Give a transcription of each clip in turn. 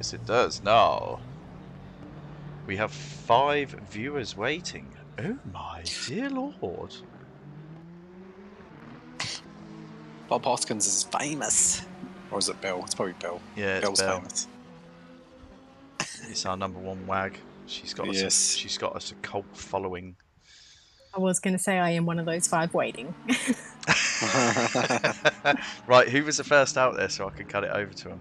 Yes, it does. Now we have 5 viewers waiting. Oh my dear lord! Bob Hoskins is famous, or is it Bell? It's probably Bell. Yeah, it's Bell's Bell. famous. It's our #1 wag. She's got us. Yes. She's got us a cult following. I was going to say I am one of those 5 waiting. Right, who was the first out there so I could cut it over to him?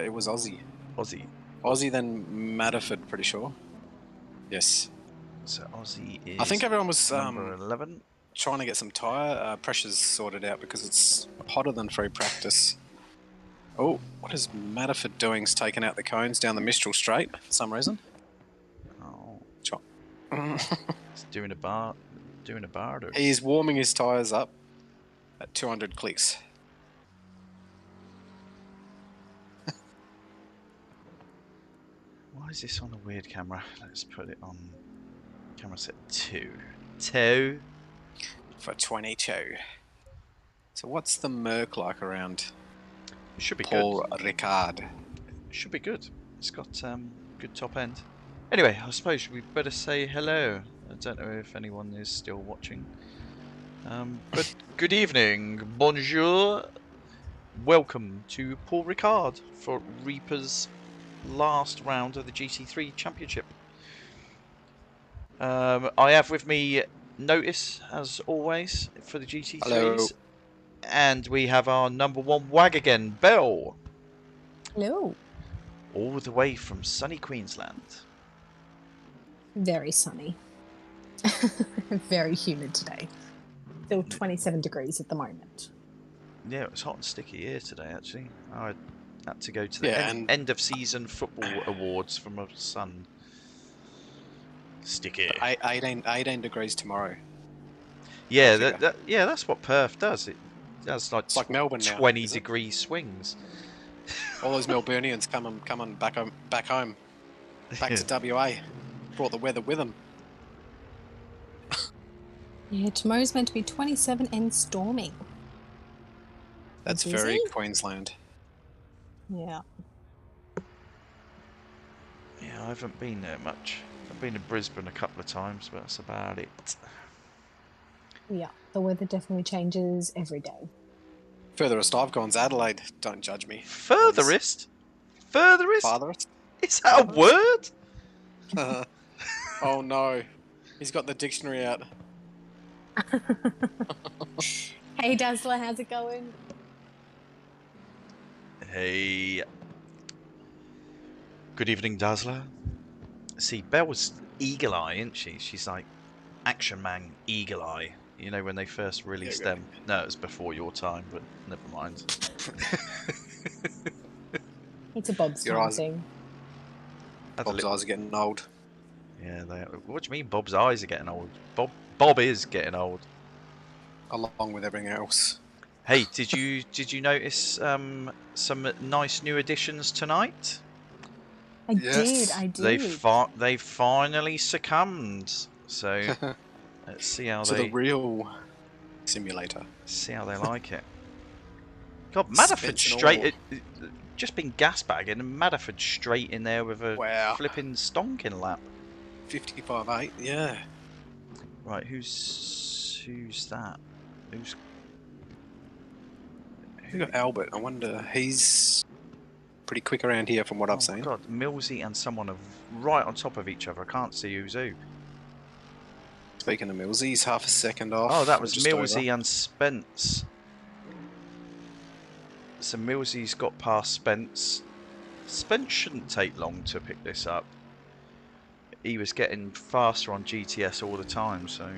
It was Aussie. Aussie, then Matterford, pretty sure. Yes. So Aussie is. I think everyone was number 11. trying to get some tyre pressures sorted out because it's hotter than free practice. Oh, what is Matterford doing? He's taking out the cones down the Mistral Straight for some reason. Oh, Chop. he's doing a bar. He's warming his tyres up at 200 clicks. Why is this on a weird camera? Let's put it on camera set 2. 2 for 22. So what's the Merc like around It should be Paul good. Ricard? It should be good. It's got good top end. Anyway, I suppose we better say hello. I don't know if anyone is still watching. But good evening, bonjour. Welcome to Paul Ricard for Reaper's last round of the GT3 Championship. I have with me Notice, as always, for the GT3s. Hello. And we have our #1 wag again, Belle. Hello. All the way from sunny Queensland. Very sunny. Very humid today. Still 27 degrees at the moment. Yeah, it was hot and sticky here today, actually. I had to go to the Yeah, end of season football awards from my son. Sticky. 18 degrees tomorrow. Yeah, that's what Perth does. It does It's like Melbourne now. 20 degree swings. All those Melburnians coming back home, back to WA. Brought the weather with them. Yeah, tomorrow's meant to be 27 and storming. That's Busy? very Queensland. Yeah. Yeah, I haven't been there much. I've been to Brisbane a couple of times, but that's about it. Yeah, the weather definitely changes every day. Furthest I've gone's Adelaide. Don't judge me. Furthest? Furthest? Farthest? Is that a word? Oh no. He's got the dictionary out. Hey Dazzler, how's it going? Hey. Good evening, Dazzler. See, Belle's eagle eye, isn't she? She's like Action Man eagle eye. You know when they first released them? No, it was before your time, but never mind. It's a Bob's thing. Bob's eyes are getting old. Yeah, what do you mean Bob's eyes are getting old? Bob is getting old. Along with everything else. Hey, did you notice some nice new additions tonight? I did. They finally succumbed. So let's see how to the real simulator. See how they like it. God, Matterford straight. Just been gasbagging, and Matterford straight in there with a flipping stonking lap. 55.8, yeah. Right, who's that? We got Albert. I wonder, he's pretty quick around here from what I've seen. God, Millsy and someone are right on top of each other. I can't see who's who. Speaking of Millsy, he's half a second off. Oh, that was Millsy and Spence. So Millsy's got past Spence. Spence shouldn't take long to pick this up. He was getting faster on GTS all the time, so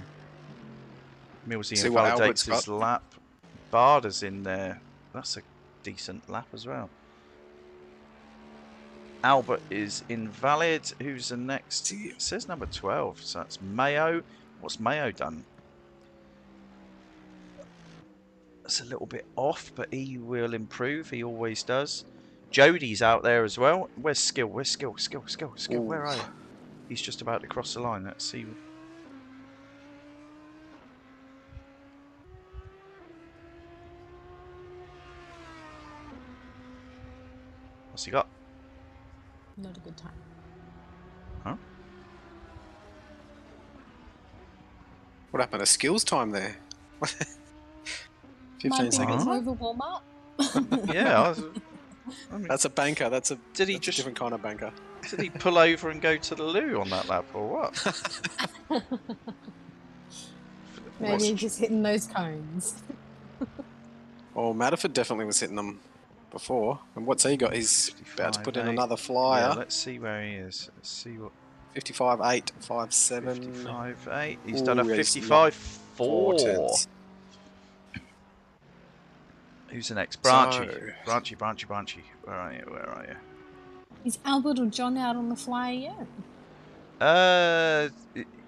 Millsy invalidates his lap. Barters in there. That's a decent lap as well. Albert is invalid. Who's the next? It says number 12, so that's Mayo. What's Mayo done? That's a little bit off, but he will improve. He always does. Jody's out there as well. Where's Skill? Where's Skill? Skill. Ooh. Where are you? He's just about to cross the line. Let's see. What's he got? Not a good time. Huh? What happened to skills time there? 15 Might be seconds. more of a warm up. Yeah. I mean, That's a banker. That's a Did he that's just- a different kind of banker. did he pull over and go to the loo on that lap or what? Maybe he's just hitting those cones. Well, Matterford definitely was hitting them before. And what's he got? He's about to put in 55.8. another flyer. Yeah, let's see where he is. Let's see what 55.8, 5.7. 55.8. He's Ooh, done a yeah, he's not 55.4. tenths. Who's the next? Branchy. So- Branchy. Where are you? Is Albert or John out on the fly yet?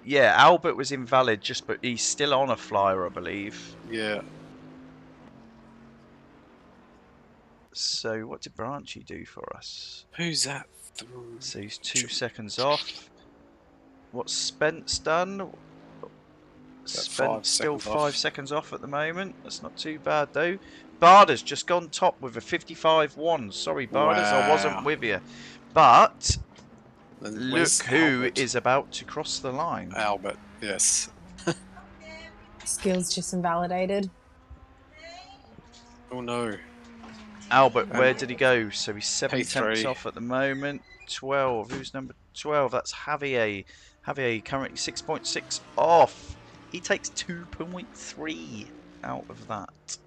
Yeah, Albert was invalid, but he's still on a flyer, I believe. Yeah. So what did Branchy do for us? Who's that? So he's 2 seconds off. What's Spence done? Spence still 5 seconds off at the moment. That's not too bad though. Barters just gone top with a 55.1. Sorry, Barters, I wasn't Wow. with you. But And look where's who Albert? is about to cross the line. Albert, yes. Skills just invalidated. Oh no. Albert, where did he go? So he's 7 P3. tenths off at the moment. 12. Who's number 12? That's Javier. Javier currently 6.6 off. He takes 2.3 out of that.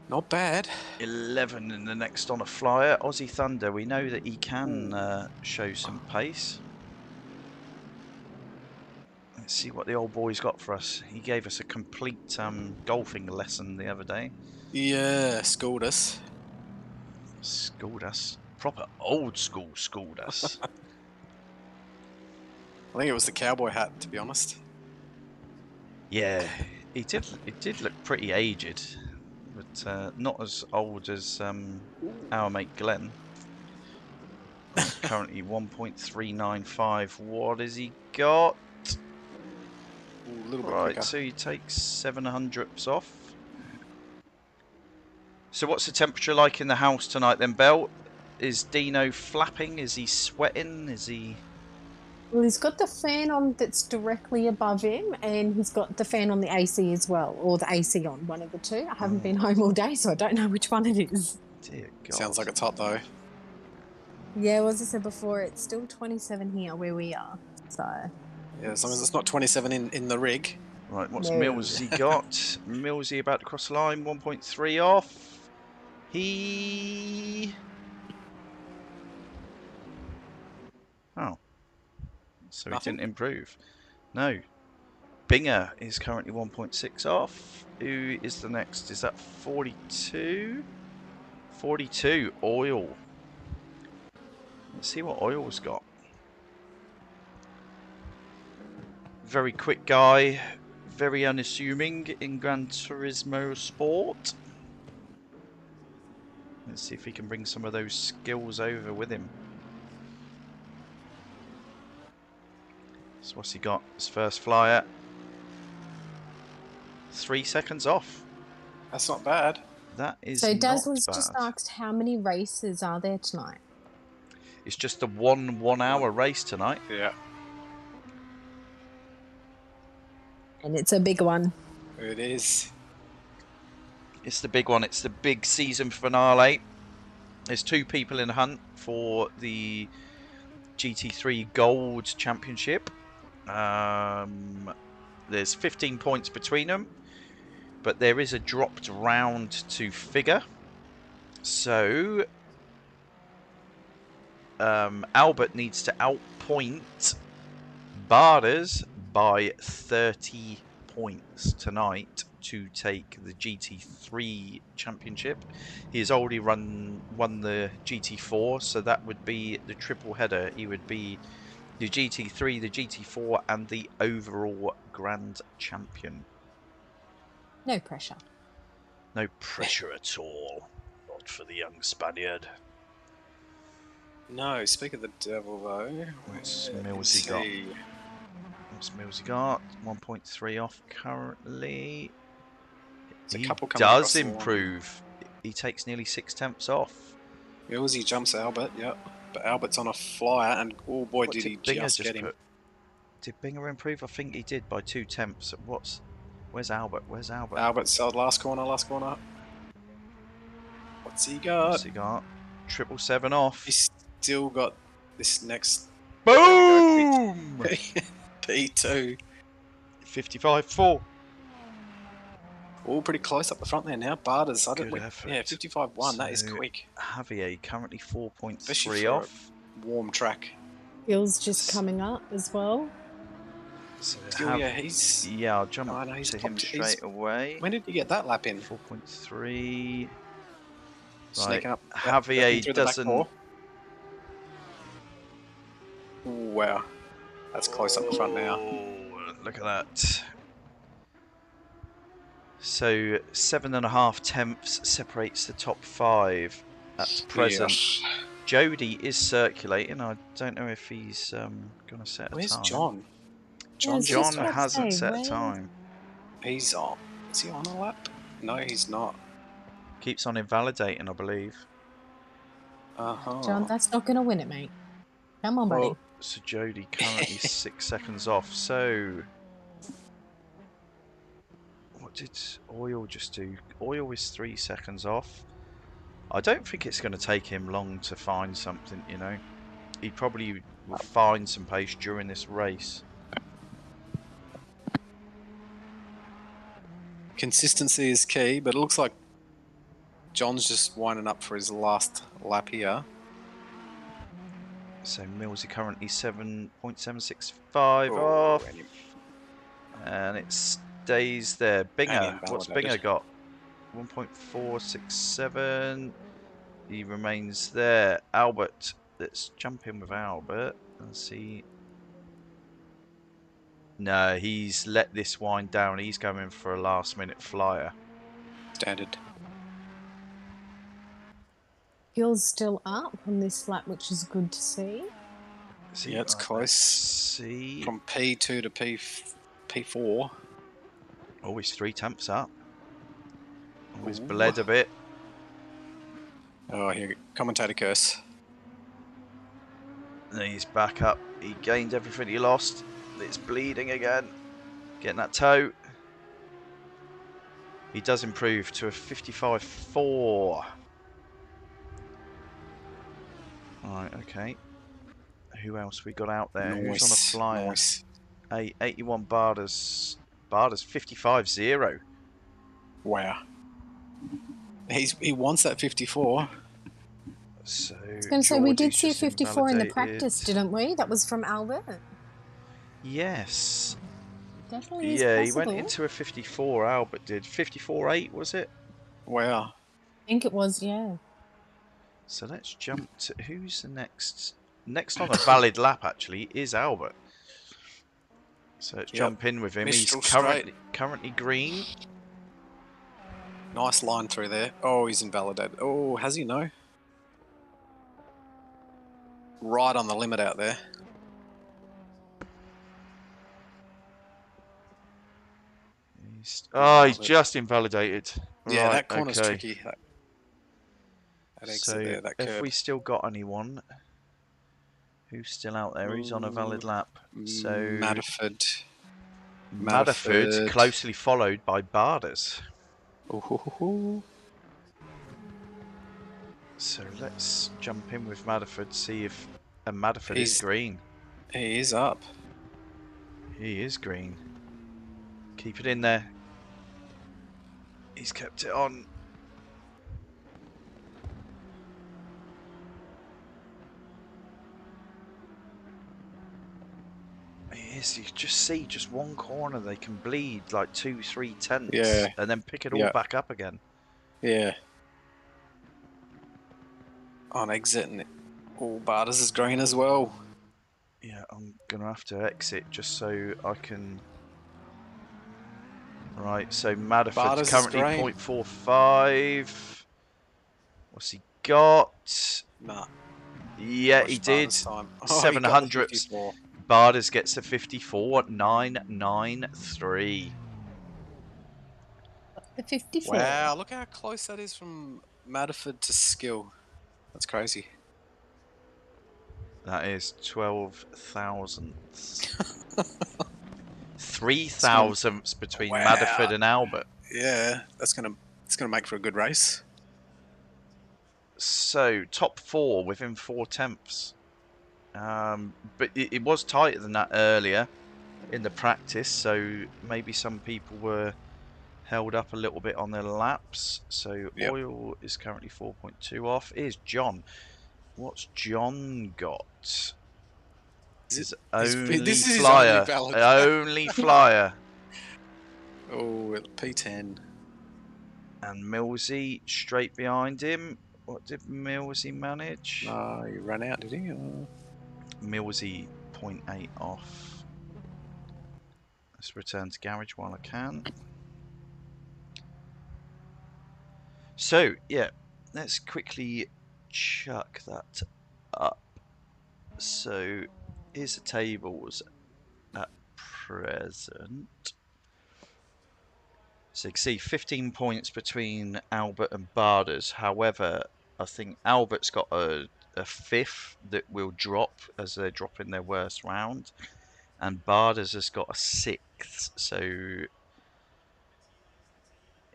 Not bad. 11 in the next on a flyer. Aussie Thunder. We know that he can show some pace. Let's see what the old boy's got for us. He gave us a complete golfing lesson the other day. Yeah, schooled us. Schooled us. Proper old school schooled us. I think it was the cowboy hat, to be honest. Yeah, he did look pretty aged, but not as old as our mate Glenn. Currently 1.395. What has he got? Ooh, a little bit Right, quicker. so he takes 700ths off. So what's the temperature like in the house tonight then, Belle? Is Dino flapping? Is he sweating? Is he... Well, he's got the fan on that's directly above him, and he's got the fan on the AC as well, or the AC on, one of the two. I haven't been home all day, so I don't know which one it is. Dear God. Sounds like it's hot though. Yeah, well, as I said before, it's still 27 here where we are, so... Yeah, as long as it's not 27 in the rig. Right, what's No. Millsy got? Millsy about to cross the line, 1.3 off. He... Oh. So Nothing? he didn't improve. No. Binger is currently 1.6 off. Who is the next? Is that 42? 42, Oil. Let's see what Oil's got. Very quick guy. Very unassuming in Gran Turismo Sport. Let's see if he can bring some of those skills over with him. So what's he got? His first flyer. 3 seconds off. That's not bad. That is So not Daz was bad. just asked how many races are there tonight? It's just the 1 hour race tonight. Yeah. And it's a big one. It is. It's the big one. It's the big season finale. There's 2 people in the hunt for the GT3 Gold Championship. There's 15 points between them, but there is a dropped round to figure. So Albert needs to outpoint Barters by 30 points tonight to take the GT3 championship. He has already won the GT4, so that would be the triple header. He would be the GT3, the GT4, and the overall grand champion. No pressure. No pressure at all. Not for the young Spaniard. No, speak of the devil though. What's Let's Millsy got? see. What's Millsy got? 1.3 off currently. It's a He couple coming across does the line. improve. He takes nearly 6 tenths off. Millsy jumps Albert, yep. But Albert's on a flyer, and oh boy, What did he Binger just get him. put? Did Binger improve? I think he did by 2 tenths. Where's Albert? Where's Albert? Albert's last corner, last corner. What's he got? What's he got? 777 off. He's still got this next. Boom! P2. 55-4. All pretty close up the front there now. Barters, Good effort. yeah, 55-1. That is So, quick. Javier currently Especially 4.3 for off. Warm track. Gil's just coming up as well. So Still, yeah, he's. yeah, I'll jump Oh, no, he's to him popped- straight away. When did he get that lap in? 4.3. Right. Sneaking up. Javier through the back doesn't. door. Ooh, wow. That's close up the front now. Oh, look at that. So 7.5 tenths separates the top 5 at present. Yes. Jody is circulating. I don't know if he's going to set a Where's time. John? Yeah, I was John just about to hasn't say, set a where- time. He's on. Is he on a lap? No, he's not. Keeps on invalidating, I believe. Uh-huh. John, that's not going to win it, mate. Come on, buddy. Well, So Jody currently 6 seconds off. So what did Oil just do? Oil is 3 seconds off. I don't think it's going to take him long to find something, you know. He probably will find some pace during this race. Consistency is key, but it looks like John's just winding up for his last lap here. So Millsy currently 7.765 off. And it stays there. Binger, what's Binger got? 1.467. He remains there. Albert, let's jump in with Albert and see. No, he's let this wind down. He's going for a last minute flyer. Standard. Gil's still up on this lap, which is good to see. See, Yeah, it's let's close. See. From P2 to P4. Oh, he's 3 tenths up. Oh, he's Ooh. bled a bit. Oh, here, commentator curse. And he's back up. He gained everything he lost. It's bleeding again. Getting that toe. He does improve to a 55.4. Alright, okay. Who else we got out there? Who's on a flyer? Nice. 81 Barters. Barters 55.0. Wow. He wants that 54. So I was going to say, we did Geordie's see a just 54 in the invalidated. practice, didn't we? That was from Albert. Yes. Definitely is Yeah, he possible. went into a 54, Albert did. 54.8, was it? Wow. I think it was, yeah. So let's jump to... Who's the next? Next on a valid lap, actually, is Albert. So let's Yep. jump in with him. Mistral He's currently green. Nice line through there. Oh, he's invalidated. Oh, has he? No. Right on the limit out there. He's just invalidated. Yeah, Right, that corner's okay. tricky. That exit So there, that if curb. we still got anyone who's still out there, who's on a valid lap. So Madderford closely followed by Barters. Ooh. So let's jump in with Madderford, see if Madderford is He's- green. He is up. He is green. Keep it in there. He's kept it on. He is. You just see just one corner they can bleed like 2-3 tenths, Yeah. and then pick it all Yeah. back up again. Yeah. On exit, and all Barters is green as well. Yeah, I'm gonna have to exit just so I can. Right, so Barters Madderford's is currently green. 0.45. What's he got? Nah. Yeah, Watch he did. Barters' time. Oh, he got the 700. 54. Barters gets a 54.993. The 54. Wow, look how close that is from Madderford to Skill. That's crazy. That is 12 thousandths. 3 thousandths between Wow. Madderford and Albert. Yeah, it's gonna make for a good race. So top 4 within 4 tenths. But it was tighter than that earlier in the practice, so maybe some people were held up a little bit on their laps. So Yep. Oil is currently 4.2 off. Here's John. What's John got? His only this is his flyer. only valid. Only flyer. Oh, P10. And Millsy straight behind him. What did Millsy manage? No, he ran out, did he? Millsy 0.8 off. Let's return to garage while I can. So, yeah, let's quickly chuck that up. So, here's the tables at present. So you can see 15 points between Albert and Barters. However, I think Albert's got a 5th that will drop as they're dropping their worst round. And Barters has got a 6th. So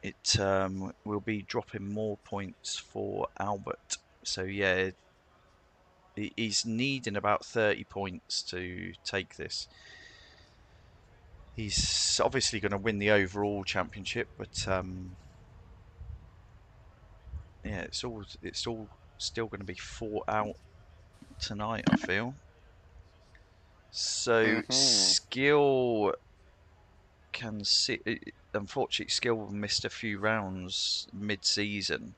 it will be dropping more points for Albert. So yeah, he's needing about 30 points to take this. He's obviously going to win the overall championship, but yeah, it's all still going to be fought out tonight, I feel. So Skill can see. Unfortunately, Skill missed a few rounds mid-season,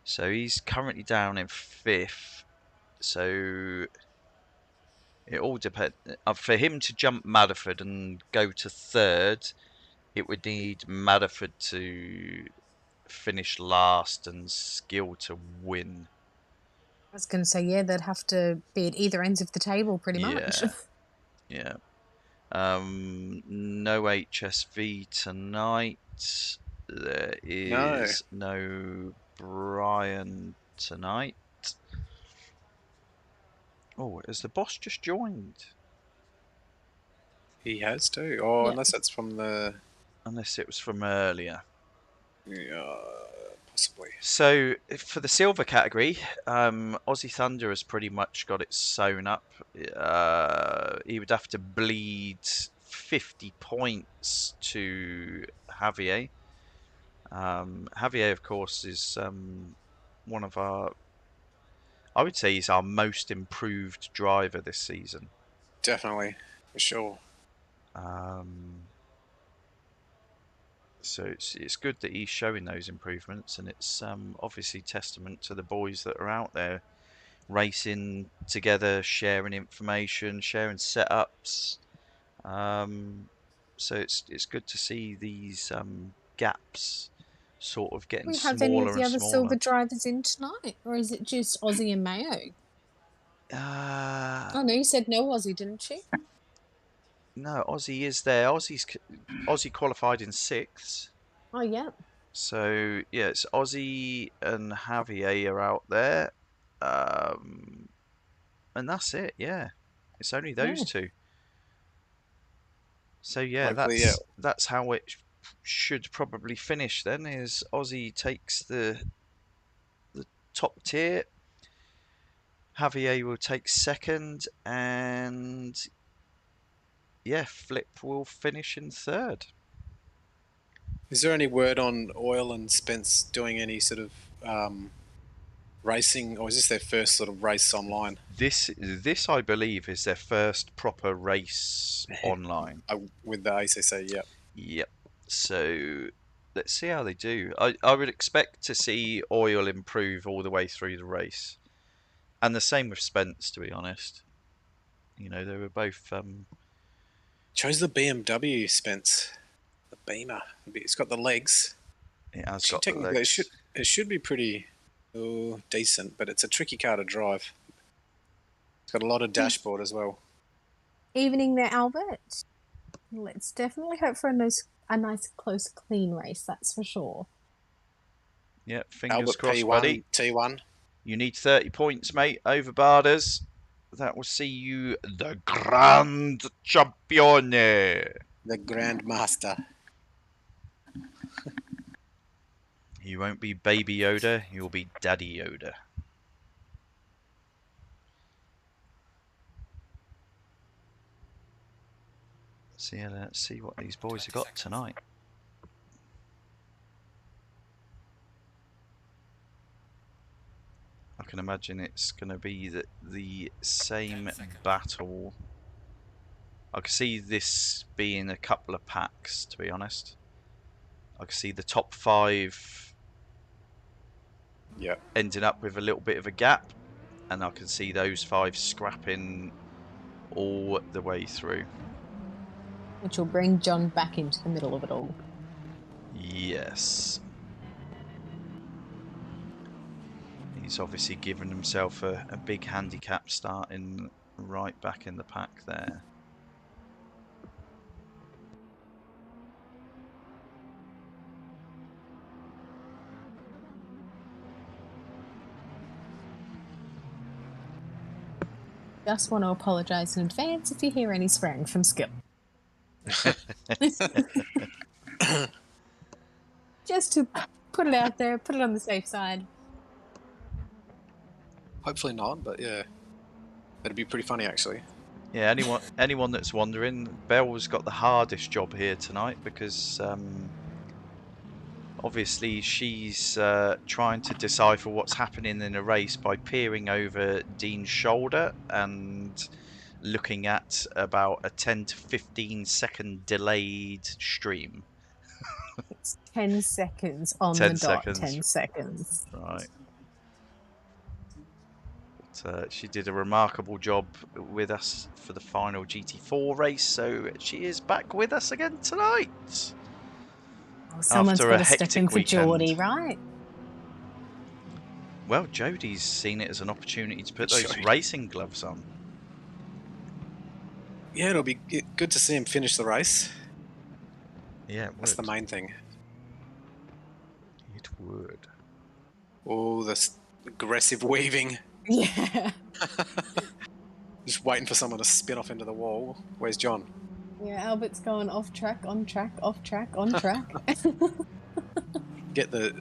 so he's currently down in 5th. So it all depends. For him to jump Madderford and go to 3rd, it would need Madderford to finish last and Skill to win. I was going to say, yeah, they'd have to be at either ends of the table pretty much. Yeah. No HSV tonight. There is no Brian tonight. Oh, has the boss just joined? He has too. Oh, Yep. unless that's from the... Unless it was from earlier. Yeah, possibly. So, for the silver category, Aussie Thunder has pretty much got it sewn up. He would have to bleed 50 points to Javier. Javier, of course, is one of our... I would say he's our most improved driver this season. Definitely, for sure. So it's good that he's showing those improvements, and it's obviously testament to the boys that are out there racing together, sharing information, sharing setups. So it's good to see these gaps sort of getting Do we smaller have any of the and other smaller. silver drivers in tonight, or is it just Aussie and Mayo? Oh no, you said no Aussie, didn't you? No, Aussie is there. Aussie qualified in 6th. Oh yeah. So yeah, it's Aussie and Javier are out there, and that's it. Yeah, it's only those two. So yeah, Hopefully, that's how it should probably finish. Then is Aussie takes the top tier, Javier will take 2nd, and yeah, Flip will finish in 3rd. Is there any word on Oil and Spence doing any sort of racing, or is this their first sort of race online? This I believe is their first proper race online with the ACC. Yep. Yep. So let's see how they do. I would expect to see Oil improve all the way through the race, and the same with Spence. To be honest, you know, they were both. Chose the BMW, Spence. The Beamer. It's got the legs. It has got the technically legs. it should be pretty decent, but it's a tricky car to drive. It's got a lot of dashboard as well. Evening there, Albert. Let's definitely hope for a nice, close, clean race. That's for sure. Yeah, fingers Albert crossed, P1, buddy. T1. You need 30 points, mate, over Barters. that will see you the Grand Champione. The Grandmaster. You won't be Baby Yoda, you'll be Daddy Yoda. So yeah, let's see what these boys have got tonight. I can imagine it's going to be the same battle. I can see this being a couple of packs, to be honest. I can see the top 5 ending up with a little bit of a gap, and I can see those 5 scrapping all the way through. Which will bring John back into the middle of it all. Yes. He's obviously given himself a big handicap starting right back in the pack there. Just want to apologise in advance if you hear any swearing from Skill. Just to put it out there, put it on the safe side. Hopefully not, but yeah. That'd be pretty funny, actually. Yeah, anyone that's wondering, Belle's got the hardest job here tonight because obviously she's trying to decipher what's happening in a race by peering over Dean's shoulder and looking at about a 10 to 15 second delayed stream. It's 10 seconds on 10 the dot, seconds. 10 seconds. Right. But, she did a remarkable job with us for the final GT4 race, so she is back with us again tonight. Oh, someone's After got a to step hectic in for weekend. Geordie, right? Well, Jodie's seen it as an opportunity to put those Jodie. racing gloves on. Yeah, it'll be good to see him finish the race. Yeah, it That's the would. main thing. It would. Oh, this aggressive weaving. Yeah. Just waiting for someone to spin off into the wall. Where's John? Yeah, Albert's going off track, on track, off track, on track. Get the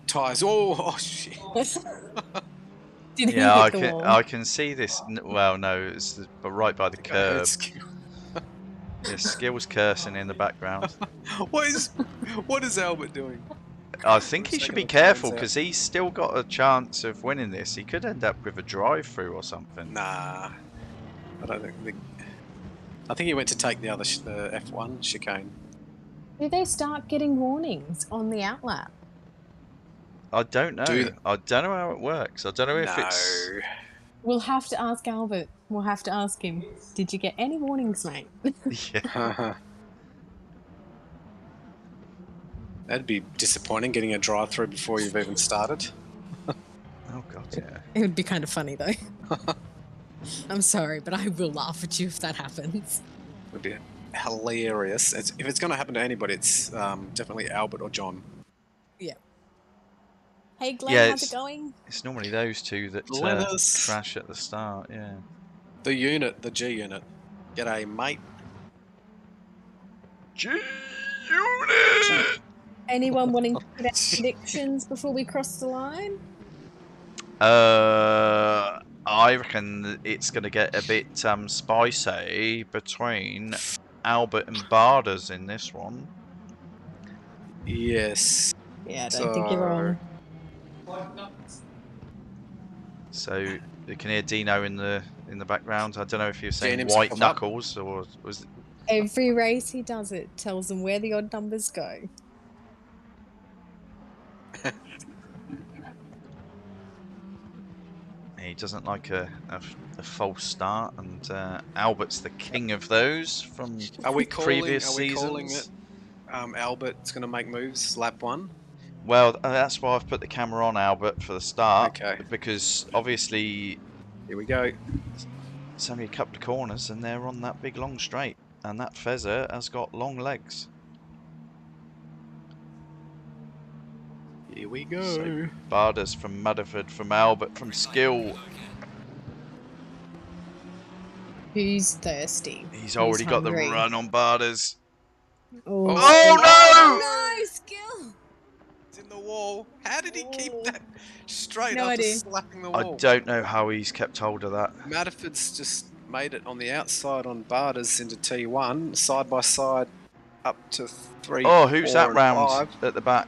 tyres. Oh shit. Did he Yeah, hit the wall? I can see this. Well, no, it's right by the I heard curb. Skill. Yeah, Skill's cursing in the background. What is Albert doing? I think he Taking should be the careful cones out. because he's still got a chance of winning this. He could end up with a drive-through or something. Nah, I don't think. I think he went to take the other the F1 chicane. Do they start getting warnings on the outlap? I don't know. Do- I don't know how it works. I don't know if No. it's. We'll have to ask Albert. We'll have to ask him. Did you get any warnings, mate? Yeah. That'd be disappointing, getting a drive-through before you've even started. Oh god, yeah. It would be kind of funny, though. I'm sorry, but I will laugh at you if that happens. Would be hilarious. If it's going to happen to anybody, it's definitely Albert or John. Yeah. Hey, Glenn, Yeah, how's it going? It's normally those two that Glennis. crash at the start. Yeah. The unit, the G unit. G'day, mate. G-Unit! Anyone wanting to put out predictions before we cross the line? I reckon it's going to get a bit spicy between Albert and Barters in this one. Yes. Yeah, I don't think you're wrong. So you can hear Dino in the background. I don't know if you're saying himself white up. knuckles or was it... Every race he does it tells them where the odd numbers go. He doesn't like a false start, and Albert's the king of those from Are we calling? previous Are we seasons. calling it? Albert's going to make moves. Lap 1. Well, that's why I've put the camera on Albert for the start. Okay. Because obviously Here we go. it's only a couple of corners, and they're on that big long straight, and that Fezzer has got long legs. Here we go. So Barters from Mudderford, from Albert, from Skill. Who's thirsty? He's Who's already got the hungry? run on Barters. Oh, Oh, no, skill. It's in the wall. How did he keep that straight No after idea. slapping the I wall? don't know how he's kept hold of that. Matterford's just made it on the outside on Barters into T1, side by side up to 3, Oh, who's 4 that and round 5. at the back?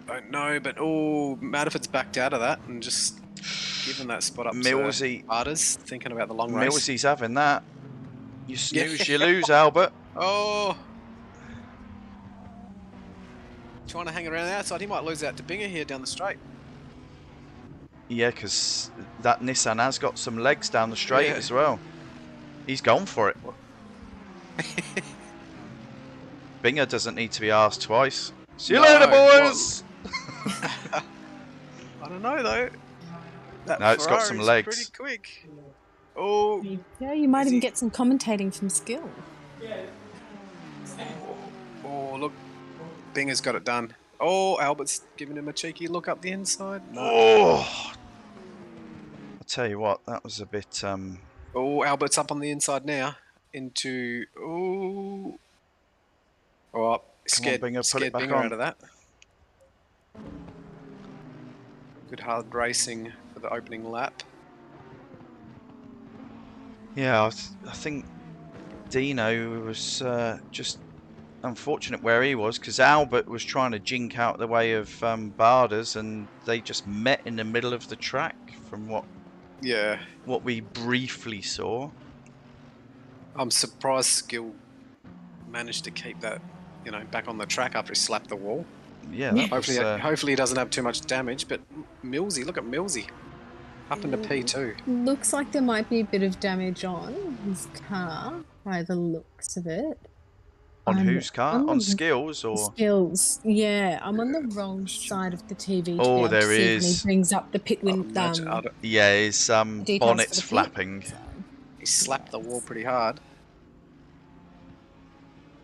Don't know, but Matterford's backed out of that and just given that spot up Millsy. to Barters, thinking about the long race. Millsy's having that. You snooze, Yeah. you lose, Albert. Oh! Trying to hang around the outside. He might lose out to Binger here down the straight. Yeah, because that Nissan has got some legs down the straight as well. He's gone for it. Binger doesn't need to be asked twice. See you later, boys! I don't know, though. That No, it's got some Ferrari's legs. pretty quick. Oh, Yeah, you might Is even he- get some commentating from skill. oh, look. Binger's got it done. Oh, Albert's giving him a cheeky look up the inside. No. Oh! I'll tell you what, that was a bit... Oh, Albert's up on the inside now. Into... Oh, scared, Binger, put scared it back Binger on. out of that. Good hard racing for the opening lap. Yeah, I think Dino was just unfortunate where he was, because Albert was trying to jink out the way of Barters, and they just met in the middle of the track from what we briefly saw. I'm surprised Skill managed to keep that, back on the track after he slapped the wall. Yeah, that Hopefully, was, hopefully he doesn't have too much damage. But Millsy, look at Millsy, up into P2. Looks like there might be a bit of damage on his car by the looks of it. on I'm whose car? on On the- Skills or? Skills. Yeah, I'm on the wrong side of the TV. To Oh, be able there to see when is. he brings up the pit wind. Yeah, his details bonnet's for the pit. flapping. He slapped the wall pretty hard.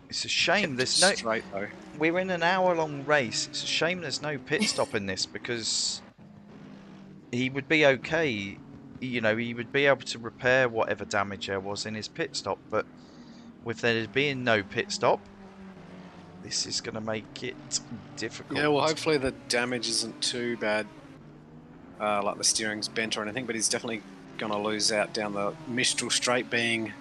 It's a shame Kept there's it no. straight though. We're in an hour-long race. It's a shame there's no pit stop in this, because he would be okay. He would be able to repair whatever damage there was in his pit stop. But with there being no pit stop, this is going to make it difficult. Yeah, well, hopefully the damage isn't too bad, like the steering's bent or anything. But he's definitely going to lose out down the Mistral Straight, being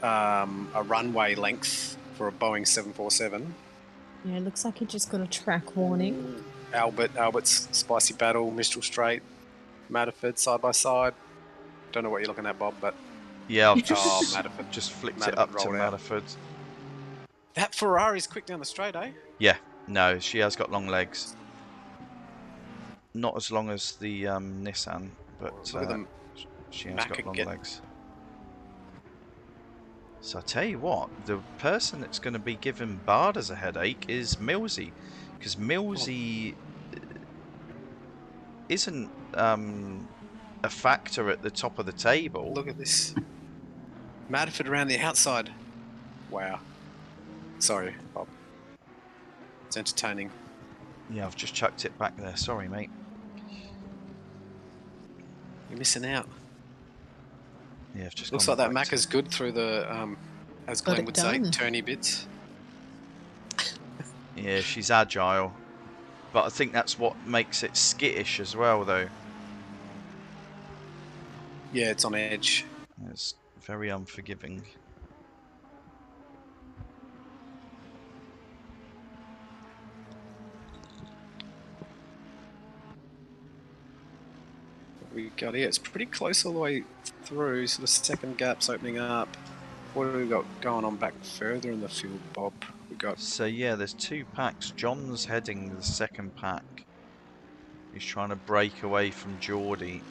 a runway length for a Boeing 747. Yeah, it looks like he just got a track warning. Albert's spicy battle, Mistral Straight, Matterford side by side. Don't know what you're looking at, Bob, but Yeah, I've just, Matterford. just flicked Matterford it up to rolled out. Matterford. That Ferrari's quick down the straight, eh? Yeah, no, she has got long legs. Not as long as the Nissan, but Look at them. she has Mac got could long get- legs. So I tell you what, the person that's going to be giving Barters a headache is Millsy, because Millsy isn't a factor at the top of the table. Look at this. Matterford around the outside. Wow. Sorry, Bob. It's entertaining. Yeah, I've just chucked it back there. Sorry, mate. You're missing out. Yeah, I've just. Looks gone like that back Mac to- is good through the, as Got Glenn it would say, done. turny bits. Yeah, she's agile, but I think that's what makes it skittish as well, though. Yeah, it's on edge. It's very unforgiving. What we got here, it's pretty close all the way through, so the second gap's opening up. What have we got going on back further in the field, Bob? We got So yeah, there's two packs. John's heading the second pack. He's trying to break away from Geordie.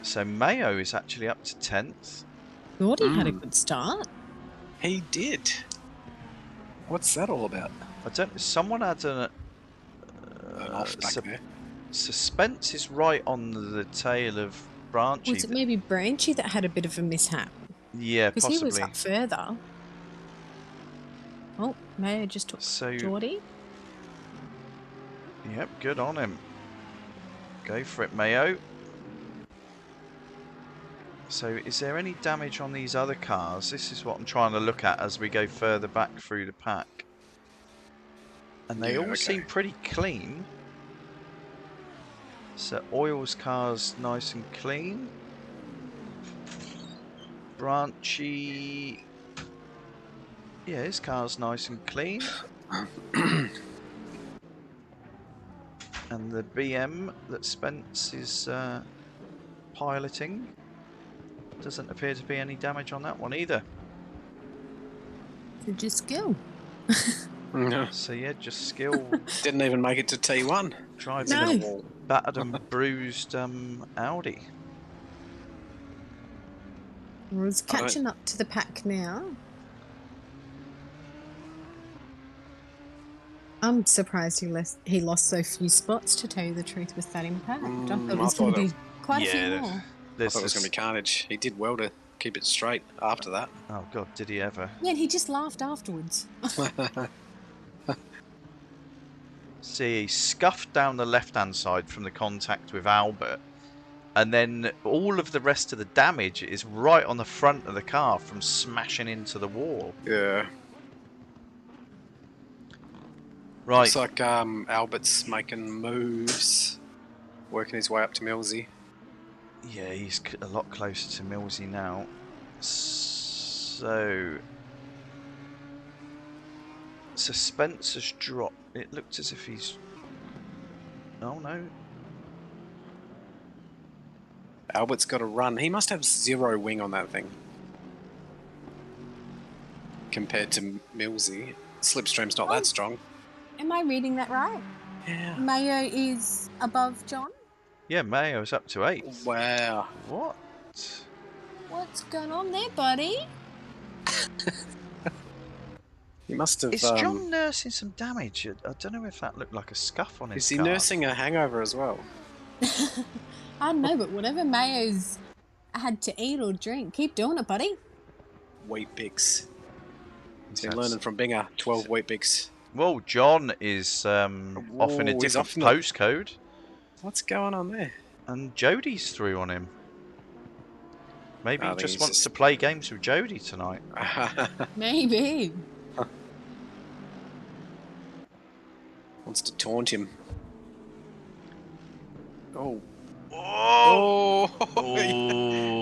So Mayo is actually up to 10th. Geordie had a good start. He did. What's that all about? I don't. Someone had An off back there. suspense is right on the tail of Branchy. Was it maybe Branchy that had a bit of a mishap? Yeah, Because he was possibly. up further. Oh, Mayo just took So Geordie. yep, good on him. Go for it, Mayo. So is there any damage on these other cars? This is what I'm trying to look at as we go further back through the pack. And they all seem pretty clean. So Oil's car's nice and clean. Branchy... Yeah, his car's nice and clean. And the BM that Spence is piloting, doesn't appear to be any damage on that one either. So just skill. No. So yeah, just skill. Didn't even make it to T1. Driving No. a wall. Battered and bruised Audi. Well, it's catching up to the pack now. I'm surprised he lost so few spots, to tell you the truth, with that impact. I thought it was going to be quite a few more. I thought it was going to be carnage. He did well to keep it straight after that. Oh god, did he ever? Yeah, and he just laughed afterwards. See, he scuffed down the left-hand side from the contact with Albert, and then all of the rest of the damage is right on the front of the car from smashing into the wall. Yeah. Right. Looks like Albert's making moves, working his way up to Millsy. Yeah, he's a lot closer to Millsy now. So Spencer's dropped. It looked as if he's... Oh no. Albert's got to run. He must have 0 wing on that thing. Compared to Millsy. Slipstream's not that strong. Am I reading that right? Yeah. Mayo is above John? Yeah, Mayo's up to 8th. Wow. What? What's going on there, buddy? He must have... Is John nursing some damage? I don't know if that looked like a scuff on his Is he car. nursing a hangover as well? I don't know, but whatever Mayo's had to eat or drink, keep doing it, buddy. Wheat Bix. He's been That's- learning from Binger. 12 Wheat Bix. Well, John is off in a Whoa, he's different off in the- postcode, What's going on there? and Jody's through on him. Maybe I he think just he's wants just- to play games with Jody tonight. Maybe. Wants to taunt him. Oh. Oh! Oh!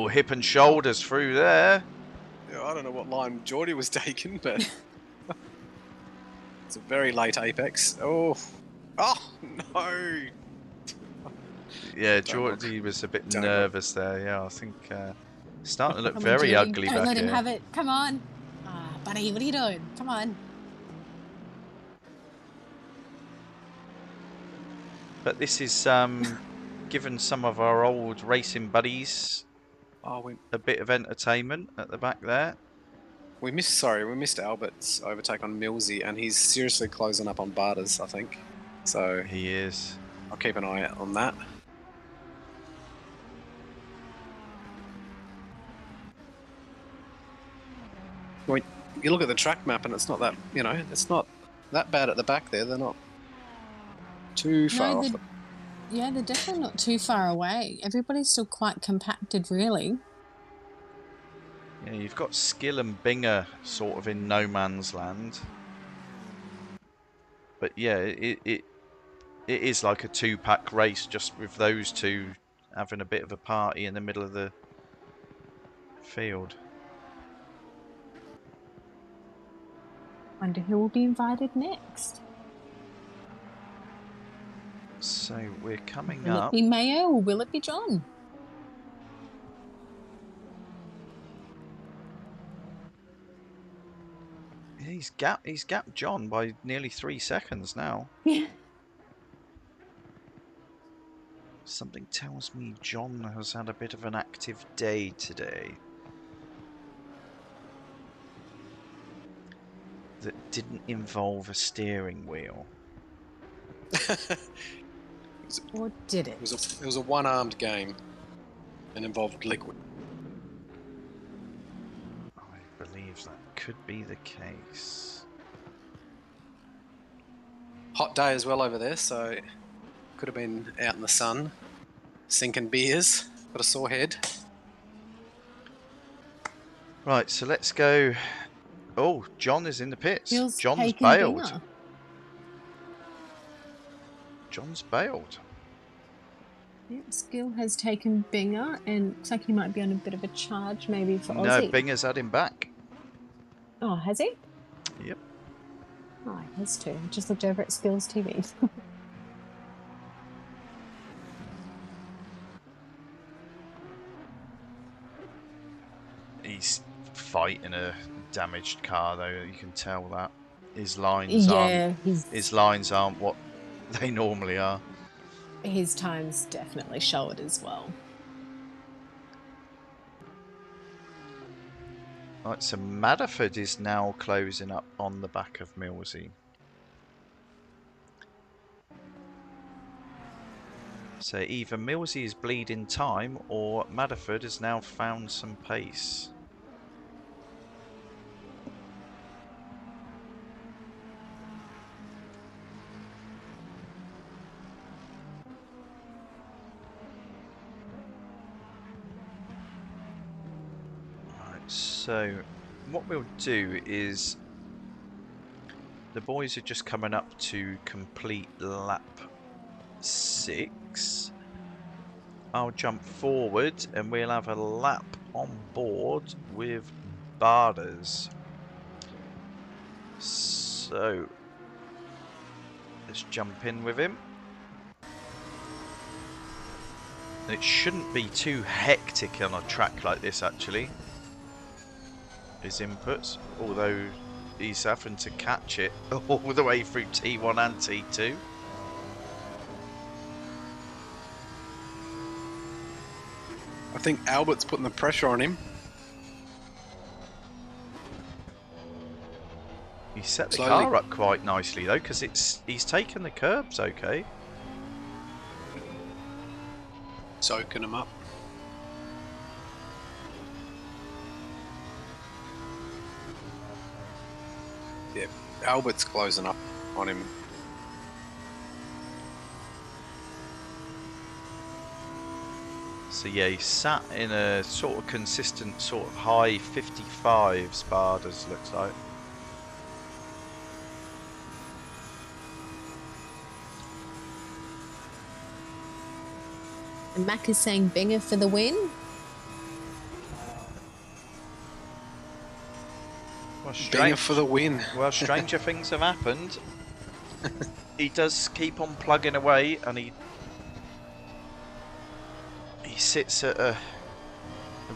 Oh, hip and shoulders through there. Yeah, I don't know what line Geordie was taking, but it's a very late apex. Oh. Oh, no. Yeah, Don't look. Geordie was a bit Don't nervous there. Yeah, I think starting to look Come on, very Judy. ugly Don't back let him here. have it. Come on. Buddy, what are you doing? Come on. But this is given some of our old racing buddies Oh, a bit of entertainment at the back there. we missed Albert's overtake on Millsy, and he's seriously closing up on Barters, I think. So He is. I'll keep an eye out on that. Well, you look at the track map, and it's not that, it's not that bad at the back there. They're not too far off. Yeah, they're definitely not too far away. Everybody's still quite compacted, really. Yeah, you've got Skill and Binger sort of in no man's land. But yeah, it is like a 2-pack race, just with those two having a bit of a party in the middle of the field. Wonder who will be invited next. So we're coming Will it up. be Mayo or will it be John? He's gapped John by nearly 3 seconds now. Yeah. Something tells me John has had a bit of an active day today. That didn't involve a steering wheel. Or did it? It was a one-armed game and involved liquid. I believe that could be the case. Hot day as well over there, so could have been out in the sun, sinking beers. Got a sore head. Right, so let's go. Oh, John is in the pits. Skill's John's taken bailed. Binger. John's bailed. Yep, Skill has taken Binger, and looks like he might be on a bit of a charge, maybe for No, Aussie. Binger's had him back. Oh, has he? Yep. Oh, he has too. I just looked over at Skill's TV. He's fighting a damaged car, though. You can tell that his lines aren't. His lines aren't what they normally are. His times definitely show it as well. Right, so Madderford is now closing up on the back of Millsy. So either Millsy is bleeding time, or Madderford has now found some pace. So, what we'll do is the boys are just coming up to complete lap 6. I'll jump forward and we'll have a lap on board with Barters. So, let's jump in with him. It shouldn't be too hectic on a track like this, actually. His inputs, although he's having to catch it all the way through T1 and T2. I think Albert's putting the pressure on him. He set the Slowly. car up quite nicely though, because he's taken the curbs okay. Soaking him up. Yeah, Albert's closing up on him. So yeah, he sat in a sort of consistent sort of high 55s, Barters looks like. And Mac is saying Binger for the win. Well, Binger for the win. Well, stranger things have happened. He does keep on plugging away, and he sits at a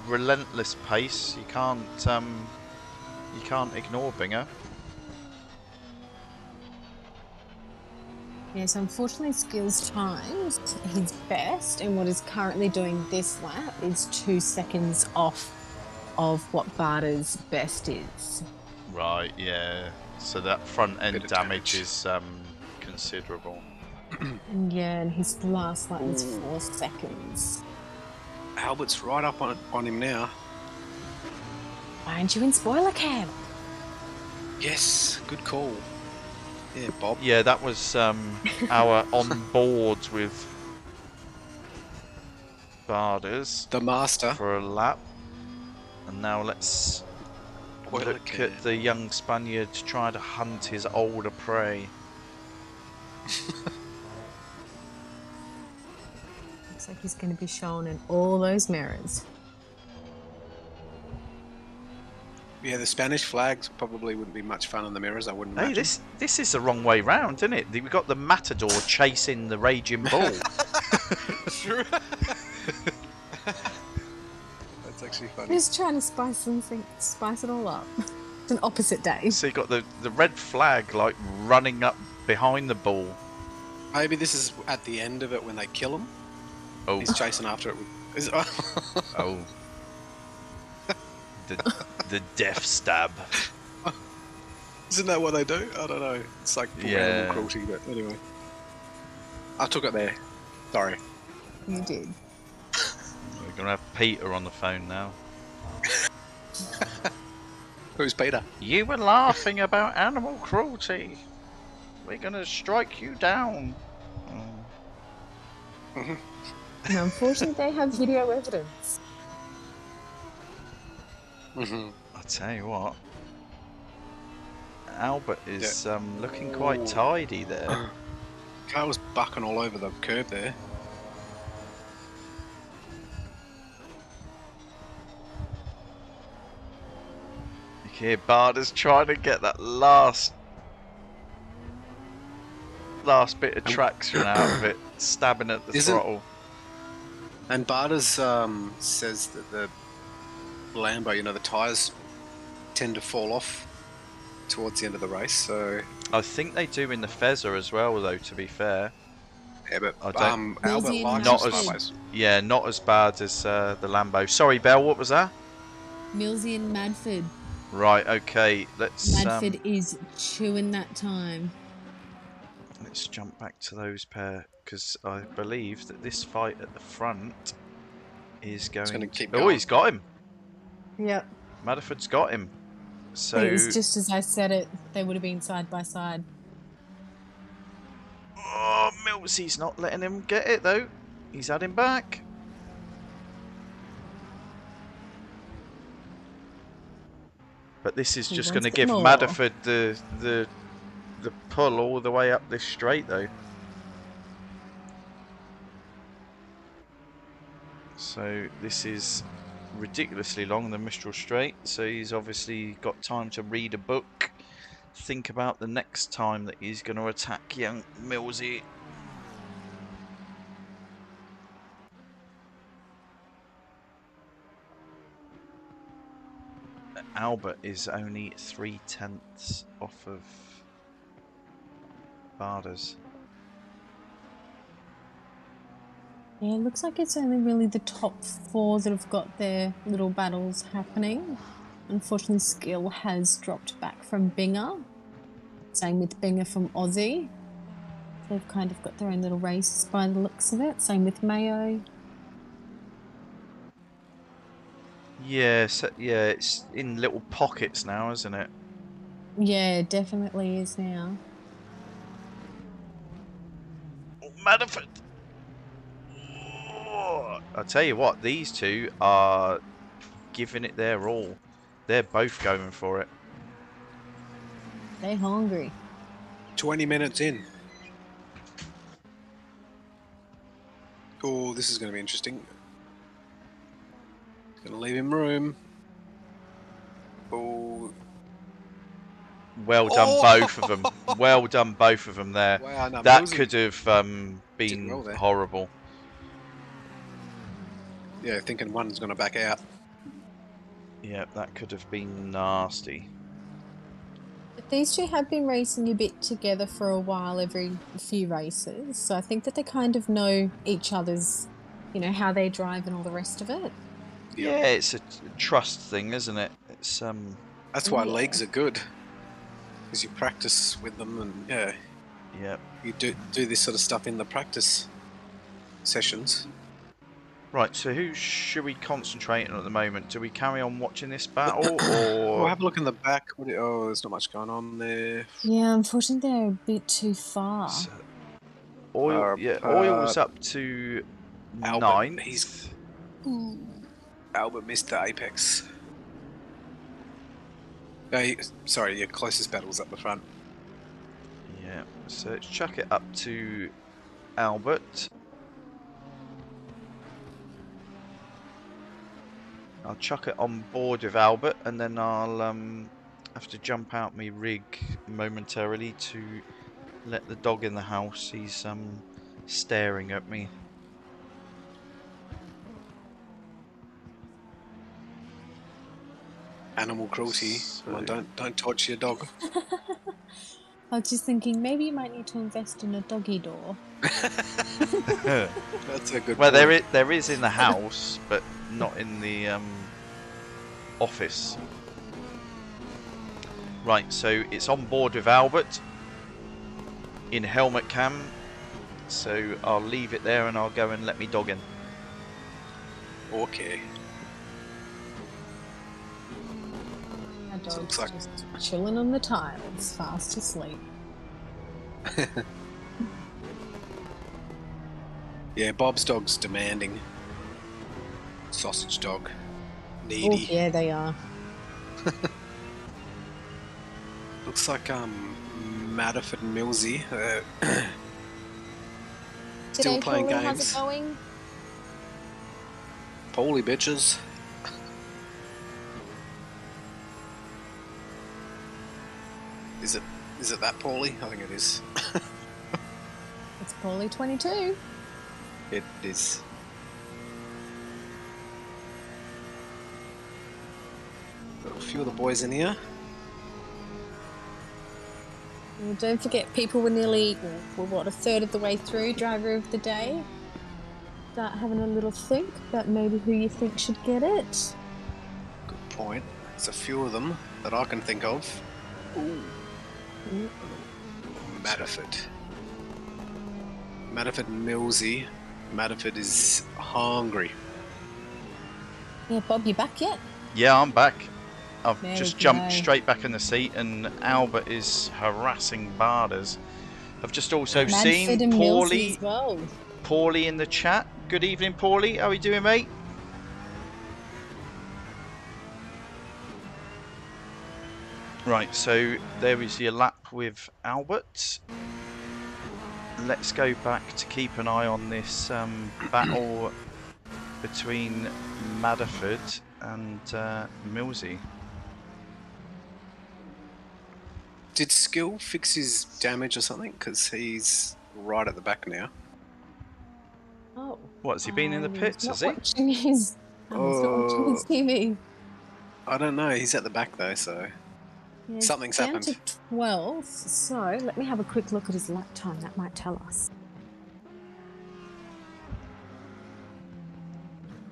relentless pace. You can't ignore Binger. Yes, unfortunately, Skill's times his best, and what is currently doing this lap is 2 seconds off of what Barter's best is. Right, yeah. So that front end Bit of damage is considerable. And yeah, and his last lap was 4 seconds. Albert's right up on him now. Why aren't you in spoiler cam? Yes, good call. Yeah, Bob. Yeah, that was our on board with Barters The master. for a lap. And now let's look at the young Spaniard try to hunt his older prey. Looks like he's going to be shown in all those mirrors. Yeah, the Spanish flags probably wouldn't be much fun in the mirrors, I wouldn't Hey, imagine. this is the wrong way round, isn't it? We've got the Matador chasing the Raging Bull. True. That's actually funny. Just trying to spice it all up. It's an opposite day. So you got the red flag like running up behind the bull. Maybe this is at the end of it when they kill him. Oh, He's chasing after it. oh. The death stab. Isn't that what they do? I don't know. It's like animal cruelty, but anyway. I took it there. Sorry. You did. We're gonna have Peter on the phone now. Who's Peter? You were laughing about animal cruelty. We're gonna strike you down. Mm-hmm. And unfortunately, they have video evidence. Mm-hmm. I tell you what, Albert is looking Ooh. quite tidy there. Car was bucking all over the curb there. You hear Barters trying to get that last bit of traction out of it, stabbing at the throttle. And Barters says that the Lambo, the tyres tend to fall off towards the end of the race. So I think they do in the Fezzer as well, though. To be fair, yeah, but I don't. Albert likes not his as Lambos. yeah, not as bad as the Lambo. Sorry, Belle, what was that? Millsy and Madford. Right, okay. Let's Madford is chewing that time. let's jump back to those pair because I believe that this fight at the front is going to keep Oh, going. he's got him. Yep. Madford's got him. So It was just as I said it, they would have been side by side. oh, Millsy's not letting him get it though. He's had him back. But this is He just wants going to it give more. Madford the pull all the way up this straight though. So this is ridiculously long, the Mistral Straight. So he's obviously got time to read a book, think about the next time that he's going to attack young Millsy. Albert is only 3/10 off of Barters. Yeah, it looks like it's only really the top 4 that have got their little battles happening. Unfortunately, Skill has dropped back from Binger. Same with Binger from Aussie. They've kind of got their own little races by the looks of it. Same with Mayo. Yeah, so, yeah, it's in little pockets now, isn't it? Yeah, it definitely is now. Oh, Madford! Oh, I tell you what, these two are giving it their all. They're both going for it. They're hungry. 20 minutes in. Oh, this is going to be interesting. Going to leave him room. Oh. Well done, both of them. Well done, both of them there. Wow, no, That Millsy could have been well there. horrible. Yeah, thinking one's going to back out. Yeah, that could have been nasty. But these two have been racing a bit together for a while, every few races. So I think that they kind of know each other's, how they drive and all the rest of it. Yeah, it's a trust thing, isn't it? It's That's why Yeah. legs are good. Because you practice with them and, yeah. you do this sort of stuff in the practice sessions. Right, so who should we concentrate on at the moment? Do we carry on watching this battle, Oh, or have a look in the back. Oh, there's not much going on there. Yeah, unfortunately they're a bit too far. So, Oil's up to Albert, 9th. Albert missed the apex. No, sorry, your closest battle's up the front. Yeah, so let's chuck it up to Albert. I'll chuck it on board with Albert, and then I'll have to jump out my rig momentarily to let the dog in the house. He's staring at me. Animal cruelty. Come on, don't torture your dog. I was just thinking maybe you might need to invest in a doggy door. That's a good Well, point. there is in the house, but not in the office. Right, so it's on board with Albert in helmet cam. So I'll leave it there and I'll go and let me dog in. Okay. Our dog's looks like- just chilling on the tiles, fast asleep. Yeah, Bob's dog's demanding. Sausage dog. Oh, Needy. yeah, they are. Looks like Madiford and Millsy still G'day, playing Paulie, games. how's it going? Poly bitches. Is it that Paulie? I think it is. It's Paulie 22. It is. Got a few of the boys in here. Well, don't forget, people were nearly, well, what, a third of the way through Driver of the Day. Start having a little think about maybe who you think should get it. Good point. There's a few of them that I can think of. Ooh. Madiford. Madiford and Millsy. Madiford is hungry. Yeah, Bob, you back yet? Yeah, I'm back. I've There just we jumped go. straight back in the seat, and Albert is harassing Barters. I've just also seen Madford and Millsy as well. Paulie in the chat. Good evening, Paulie. How are you doing, mate? Right, so there is your lap with Albert. Let's go back to keep an eye on this battle between Madiford and Millsy. Did Skill fix his damage or something? Because he's right at the back now. Oh. What, has he been in the pits, has he? Watching his, he's not watching his TV. I don't know. He's at the back though, so Yeah, something's down happened. to 12, so let me have a quick look at his lap time. That might tell us.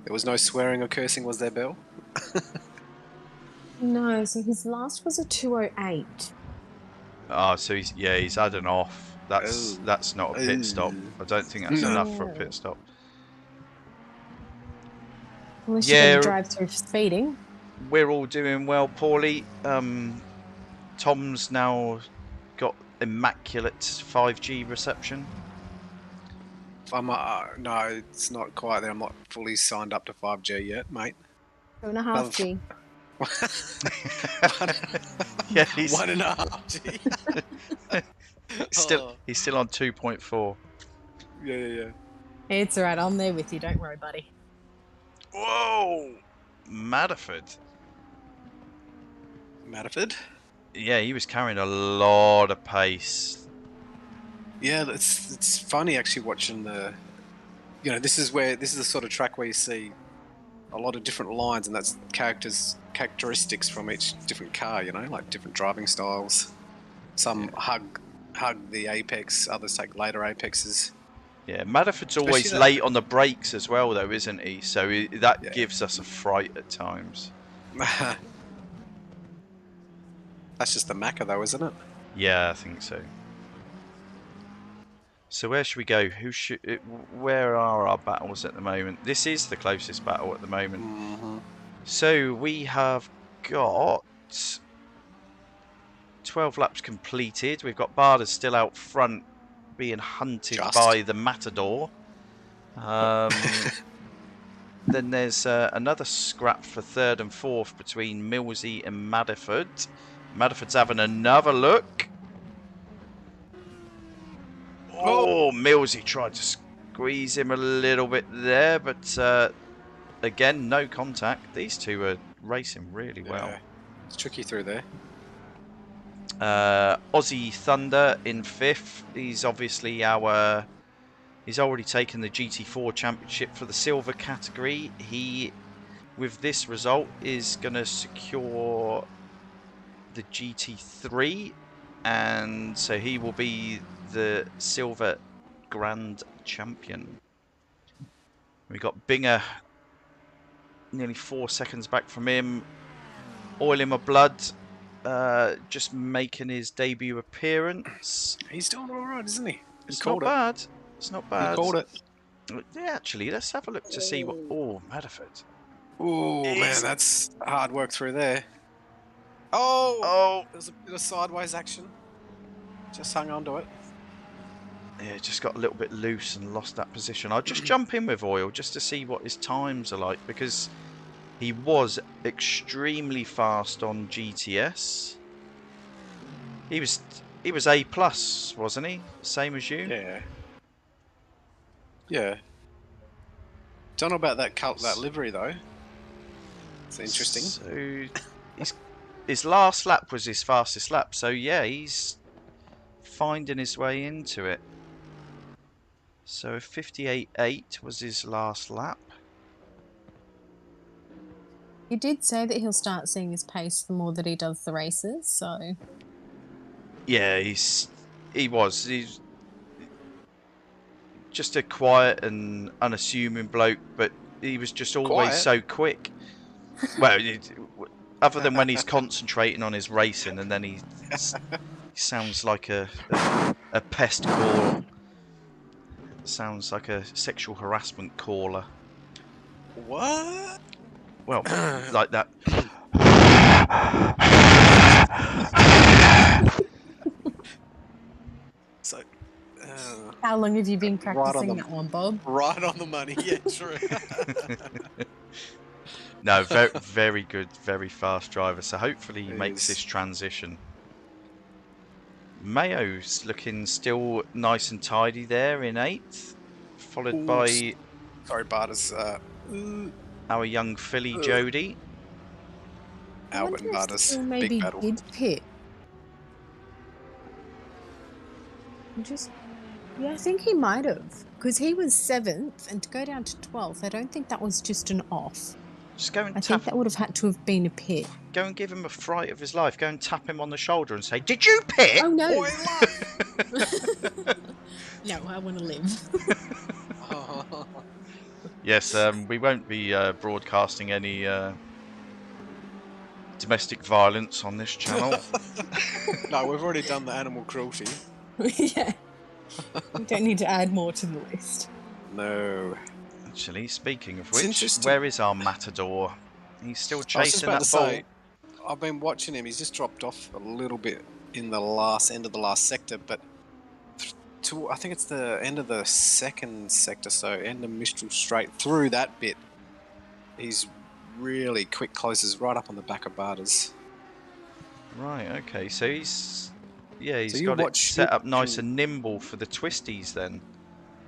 There was no swearing or cursing, was there, Bill? No, so his last was a 2:08. Oh, so he's had an off. That's Oh. not a pit stop. I don't think that's No. enough for a pit stop. Unless Yeah. you're going to drive through speeding. We're all doing well, Paulie. Tom's now got immaculate 5G reception. No, it's not quite there. I'm not fully signed up to 5G yet, mate. 2.5 G. Yeah, he's 1.5G. he's still on 2.4. Yeah. It's alright, I'm there with you. Don't worry, buddy. Whoa, Madiford. Madiford? Yeah, he was carrying a lot of pace. Yeah, it's funny actually watching the. This is the sort of track where you see a lot of different lines, and that's characteristics from each different car. Like different driving styles. Some hug the apex, others take later apexes. Yeah, Madiford's always Especially late on the brakes as well, though, isn't he? So that Yeah. gives us a fright at times. That's just the Macca, though, isn't it? Yeah, I think so. So where should we go? Where are our battles at the moment? This is the closest battle at the moment. Mm-hmm. So we have got 12 laps completed. We've got Barters still out front being hunted by the Matador. Then there's another scrap for third and fourth between Millsy and Madiford. Madiford's having another look. Oh, Millsy tried to squeeze him a little bit there, but again, no contact. These two are racing really well. Yeah. It's tricky through there. Ausie Thunder in fifth. He's obviously he's already taken the GT4 championship for the silver category. He, with this result, is going to secure the GT3, and so he will be the silver grand champion. We got Binger nearly 4 seconds back from him. Oil in my blood, just making his debut appearance. He's doing all right, isn't he? It's not bad. It's not bad. He called it. Yeah, actually, let's have a look to see what. Oh, Madiford. Oh man, that's hard work through there. Oh, there's a bit of sideways action. Just hung on to it. Yeah, just got a little bit loose and lost that position. I'll just jump in with Oil just to see what his times are like, because He was extremely fast on GTS. He was A+, wasn't he? Same as you? Yeah. Yeah. Don't know about that livery though. It's interesting. So his last lap was his fastest lap. So yeah, he's finding his way into it. So 58.8 was his last lap. He did say that he'll start seeing his pace the more that he does the races, so... Yeah, he's just a quiet and unassuming bloke, but he was just always so quick. Well, other than when he's concentrating on his racing, and then he sounds like a pest caller. Sounds like a sexual harassment caller. What? Well, like that. So, How long have you been practicing that one, Bob? right on the money, yeah, true. No, very, very good, very fast driver. So hopefully he It makes is. this transition. Mayo's looking still nice and tidy there in 8th, followed Ooh, by Sorry, Barters. our young filly Jody. Albert and Barters. Still maybe Big battle. did pit. Yeah, I think he might have, because he was 7th, and to go down to 12th, I don't think that was just an off. Just go and I tap. think that would have had to have been a pit. Go and give him a fright of his life. Go and tap him on the shoulder and say, "Did you pit?" Oh no! Boy, love. No, I want to live. Yes, we won't be broadcasting any domestic violence on this channel. No, we've already done the animal cruelty. Yeah. We don't need to add more to the list. No. Actually, speaking of It's which, interesting. where is our matador? He's still I was just chasing about that to ball. say, I've been watching him. He's just dropped off a little bit in the end of the last sector, but I think it's the end of the second sector, so end of Mistral Straight. Through that bit, he's really quick, closes right up on the back of Barters. Right, okay, so he's So got it set up nice and nimble for the twisties then.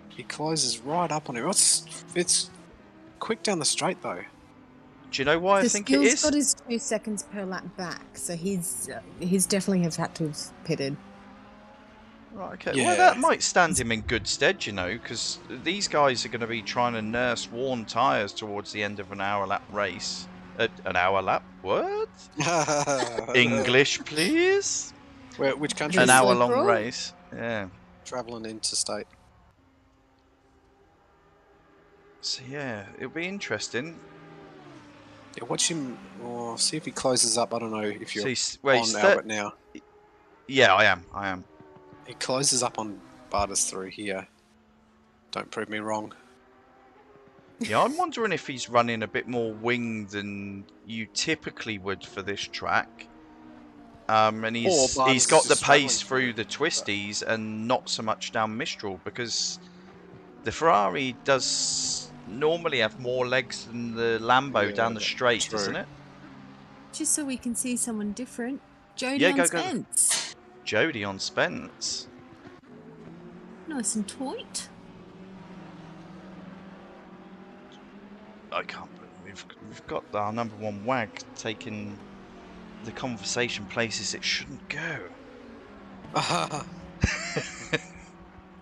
He closes right up on him. It's quick down the straight though. Do you know why I think it is? Skill's got his 2 seconds per lap back, so he's definitely have had to have pitted. Right, okay. Yeah. Well, that might stand him in good stead, you know, because these guys are going to be trying to nurse worn tyres towards the end of an hour lap race. An hour lap? What? English, please? Which country? An Yes. hour long Local? race. Yeah. Traveling interstate. So yeah, it'll be interesting. Yeah, watch him. Or see if he closes up. I don't know if you're So he's on Albert now. Yeah, I am. He closes up on Barters through here. Don't prove me wrong. Yeah, I'm wondering if he's running a bit more wing than you typically would for this track. And he's Barters got is the just pace struggling through the twisties and not so much down Mistral, because the Ferrari does normally have more legs than the Lambo Yeah, down the straight, true. doesn't it? Just so we can see someone different. Jody Yeah, on go. Spence. Jody on Spence. Nice and tight. I can't believe we've got our number one wag taking the conversation places it shouldn't go.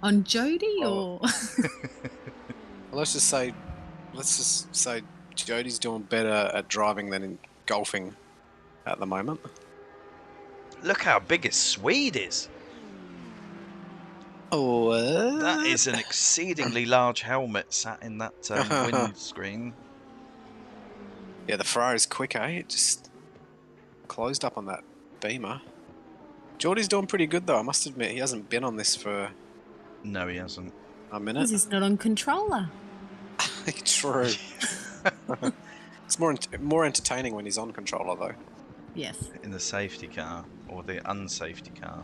On Jody Oh. or Let's just say Jody's doing better at driving than in golfing at the moment. Look how big his Swede is. Oh, That is an exceedingly large helmet sat in that windscreen. Yeah, the Ferrari's quick, eh? It just closed up on that Beamer. Geordie's doing pretty good though, I must admit. He hasn't been on this for No, he hasn't. a because minute. he's not on controller. True. It's more entertaining when he's on controller though. Yes. In the safety car or the unsafety car.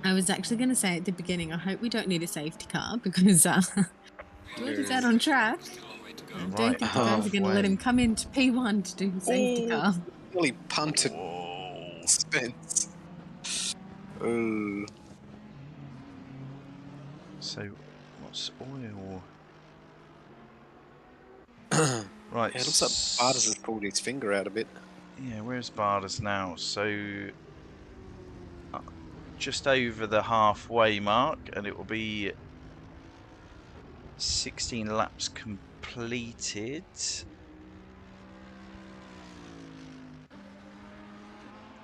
I was actually going to say at the beginning, I hope we don't need a safety car because what is that on track? I don't Right think the guys are going to let him come into P1 to do the safety car. Really punted Whoa. Spence. Ooh. So, what's oil? Yeah, Right. it looks like Barters has pulled his finger out a bit. Yeah, where's Barters now? So, just over the halfway mark, and it will be 16 laps completed.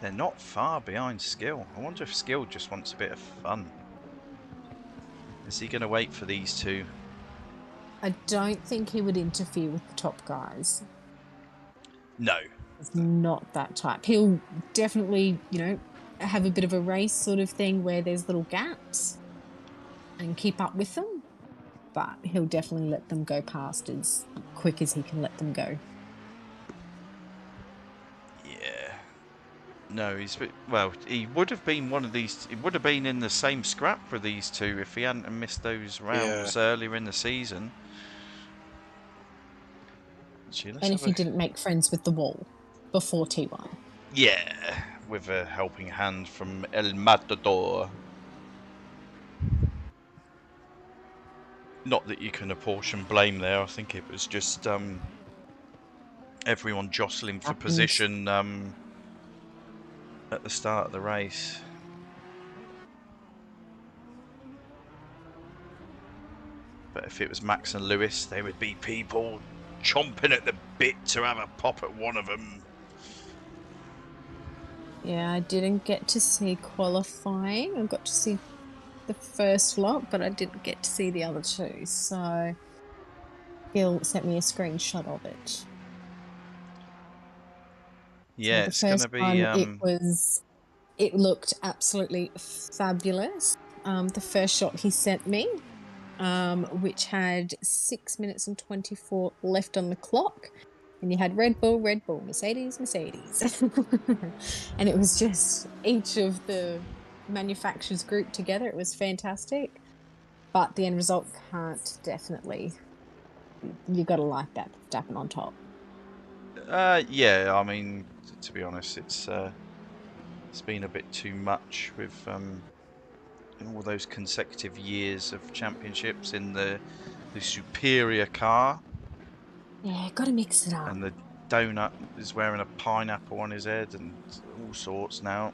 They're not far behind Skill. I wonder if Skill just wants a bit of fun. Is he going to wait for these two? I don't think he would interfere with the top guys. No. He's not that type. He'll definitely, have a bit of a race sort of thing where there's little gaps and keep up with them. But he'll definitely let them go past as quick as he can let them go. Yeah. No, he would have been one of these. He would have been in the same scrap for these two if he hadn't missed those rounds earlier in the season. Actually, And if he didn't make friends with the wall before T1. Yeah, with a helping hand from El Matador. Not that you can apportion blame there. I think it was just everyone jostling for position at the start of the race. But if it was Max and Lewis, there would be people chomping at the bit to have a pop at one of them. Yeah, I didn't get to see qualifying. I got to see the first lot, but I didn't get to see the other two. So Gil sent me a screenshot of it. Yeah, so it's going to be. It looked absolutely fabulous. The first shot he sent me, which had 6 minutes and 24 left on the clock. And you had Red Bull, Mercedes. And it was just each of the manufacturers grouped together. It was fantastic. But the end result can't definitely. You got to like that Verstappen on top. Yeah, I mean, to be honest, it's been a bit too much with all those consecutive years of championships in the superior car. Yeah, got to mix it up. And the donut is wearing a pineapple on his head and all sorts now.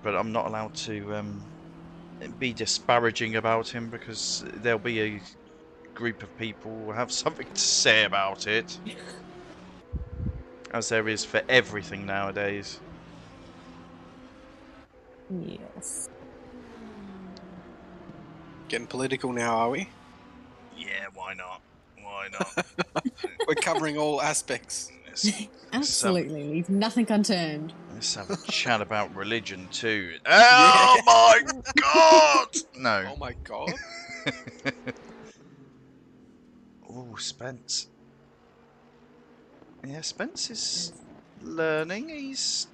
But I'm not allowed to be disparaging about him because there'll be a group of people who will have something to say about it. As there is for everything nowadays. Yes. Getting political now, are we? Yeah, why not? Why not? We're covering all aspects. Absolutely, leave nothing unturned. Let's have a chat about religion too. Oh my god! No. Oh my god. Oh, Spence. Yeah, Spence is learning. He's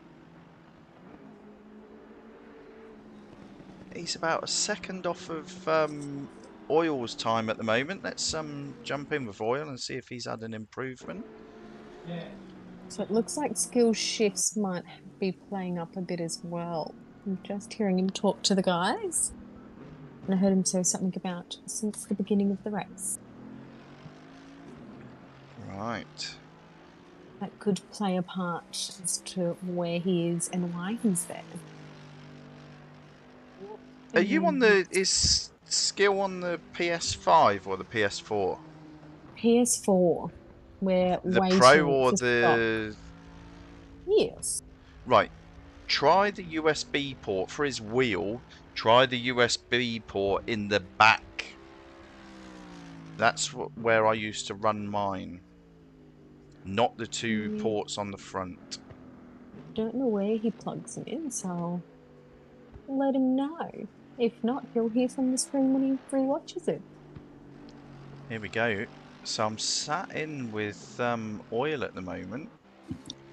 about a second off of Oil's time at the moment. Let's jump in with Oil and see if he's had an improvement. Yeah. So it looks like skill shifts might be playing up a bit as well. I'm just hearing him talk to the guys. And I heard him say something about since the beginning of the race. Right. That could play a part as to where he is and why he's there. Are you on is skill on the PS5 or the PS4? PS4. We're the waiting Pro or to the... stop. Yes. Right. Try the USB port for his wheel. Try the USB port in the back. That's where I used to run mine. Not the two ports on the front. Don't know where he plugs them in, so let him know. If not, he'll hear from the screen when he re-watches it. Here we go. So I'm sat in with Oil at the moment.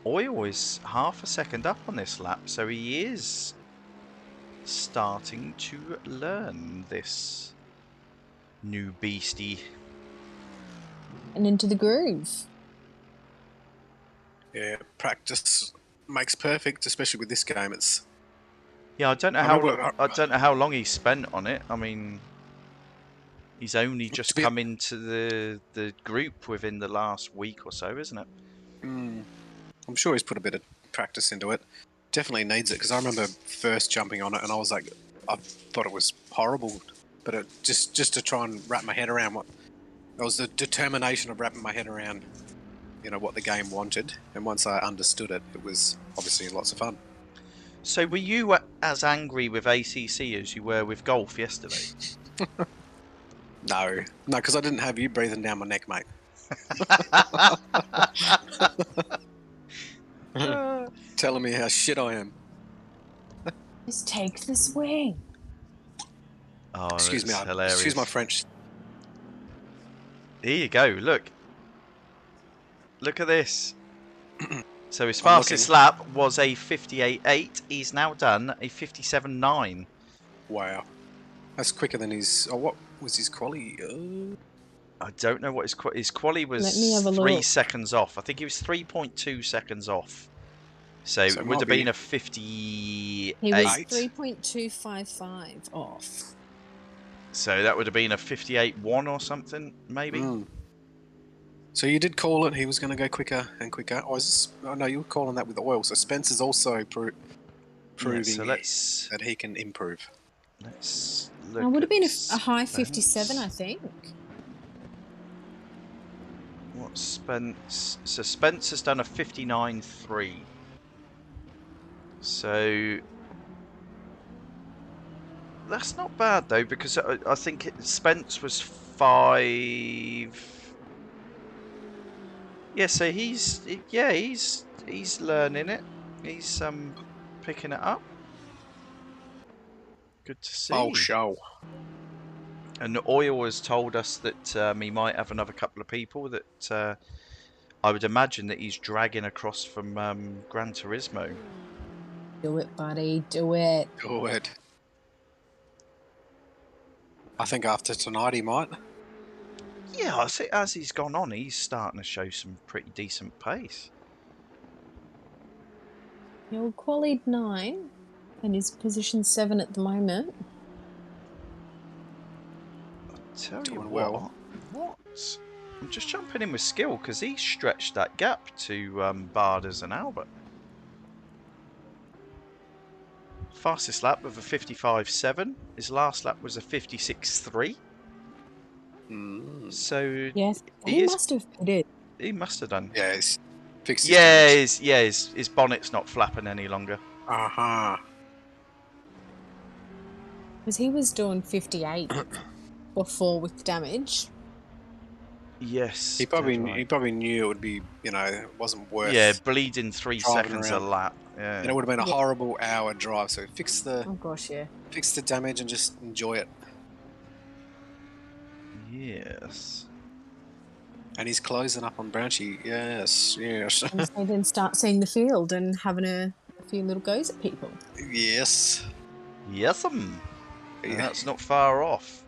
Oil is half a second up on this lap, so he is starting to learn this new beastie. And into the groove. Yeah, practice makes perfect, especially with this game. It's Yeah, I don't know how long he spent on it. I mean, he's only just come into the group within the last week or so, isn't it? I'm sure he's put a bit of practice into it. Definitely needs it, because I remember first jumping on it and I was like, I thought it was horrible, but it just to try and wrap my head around what it was, the determination of wrapping my head around, you know, what the game wanted, and once I understood it, it was obviously lots of fun. So were you as angry with ACC as you were with golf yesterday? No, because I didn't have you breathing down my neck, mate. Telling me how shit I am. Just take the swing. Oh, Excuse me, hilarious. Excuse my French. Here you go. Look at this. So his fastest lap was a 58.8. He's now done a 57.9. Wow, that's quicker than his. Oh, what was his quali? I don't know what his quali was. Let me have a 3 look. seconds off. I think he was 3.2 seconds off. So it would have been a 58. He was 3.255 off. So that would have been a 58.1 or something, maybe. So you did call it. He was going to go quicker and quicker. Oh no, you were calling that with the oil. So Spencer's also proving that he can improve. Let's look. It would have been a high Spence. 57, I think. What's Spence? So Spence has done a 59.3. So that's not bad though, because I think Spence was 5. Yeah, so he's learning it. He's picking it up. Good to see. Oh, show. And Oil has told us that he might have another couple of people that I would imagine that he's dragging across from Gran Turismo. Do it, buddy. Do it. Go ahead. I think after tonight he might. Yeah, I see, as he's gone on, he's starting to show some pretty decent pace. You're qualied 9 and he's position 7 at the moment. I'll tell you Doing what, well. I'm just jumping in with skill because he stretched that gap to Barters and Albert. Fastest lap of a 55.7. His last lap was a 56.3. So yes, he must have put it. He must have done. Yeah, he's fixed his his bonnet's not flapping any longer. Because he was doing 58 before with damage. Yes. He probably knew it would be, you know, it wasn't worth. Yeah, bleeding 3 seconds around. A lap. Yeah. And it would have been a horrible hour drive. So fix the. Oh gosh, yeah. Fix the damage and just enjoy it. Yes. And he's closing up on Branchy. Yes. And so then start seeing the field and having a few little goes at people. Yes. Yes'm. Yeah. That's not far off.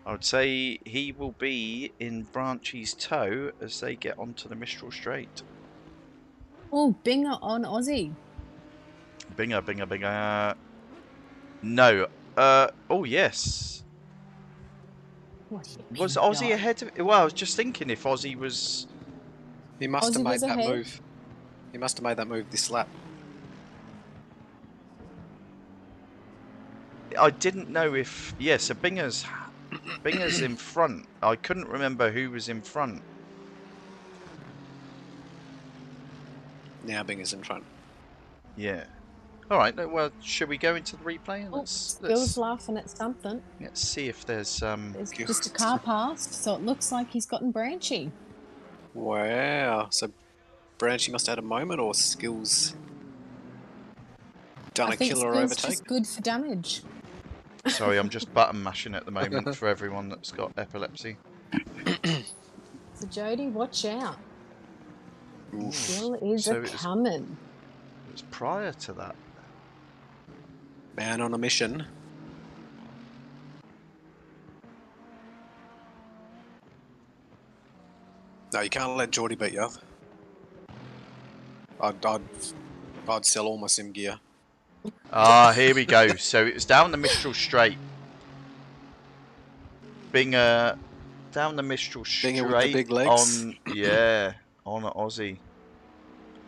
I would say he will be in Branchy's toe as they get onto the Mistral Straight. Oh, Binger on Aussie. Binger. No. Oh, yes. Was Aussie ahead of... Well, I was just thinking if Aussie was... He must have made that move. He must have made that move this lap. I didn't know if... Yeah, so Binger's in front. I couldn't remember who was in front. Now Binger's in front. Yeah. All right. Well, should we go into the replay? And Bill's laughing at something. Let's see if there's... There's just a car passed, so it looks like he's gotten Branchy. Wow. So Branchy must have had a moment, or Skills done a killer overtake? Just good for damage. Sorry, I'm just button mashing at the moment for everyone that's got epilepsy. So Jody, watch out. Bill is coming. It was prior to that. Man on a mission. No, you can't let Geordie beat you. I'd sell all my sim gear. Ah, here we go. So it's down the Mistral Straight. Binger down the Mistral Binger with the Straight big legs. on Aussie.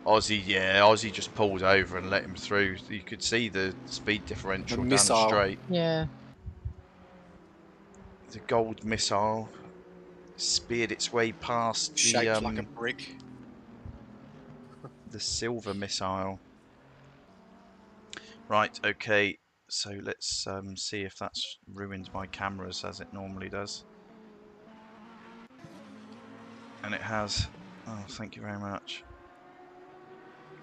Aussie just pulled over and let him through. You could see the speed differential down the missile. straight. Yeah. The gold missile speared its way past Shaped like a brick. the silver missile. Right, okay, so let's see if that's ruined my cameras as it normally does. And it has. Oh, thank you very much.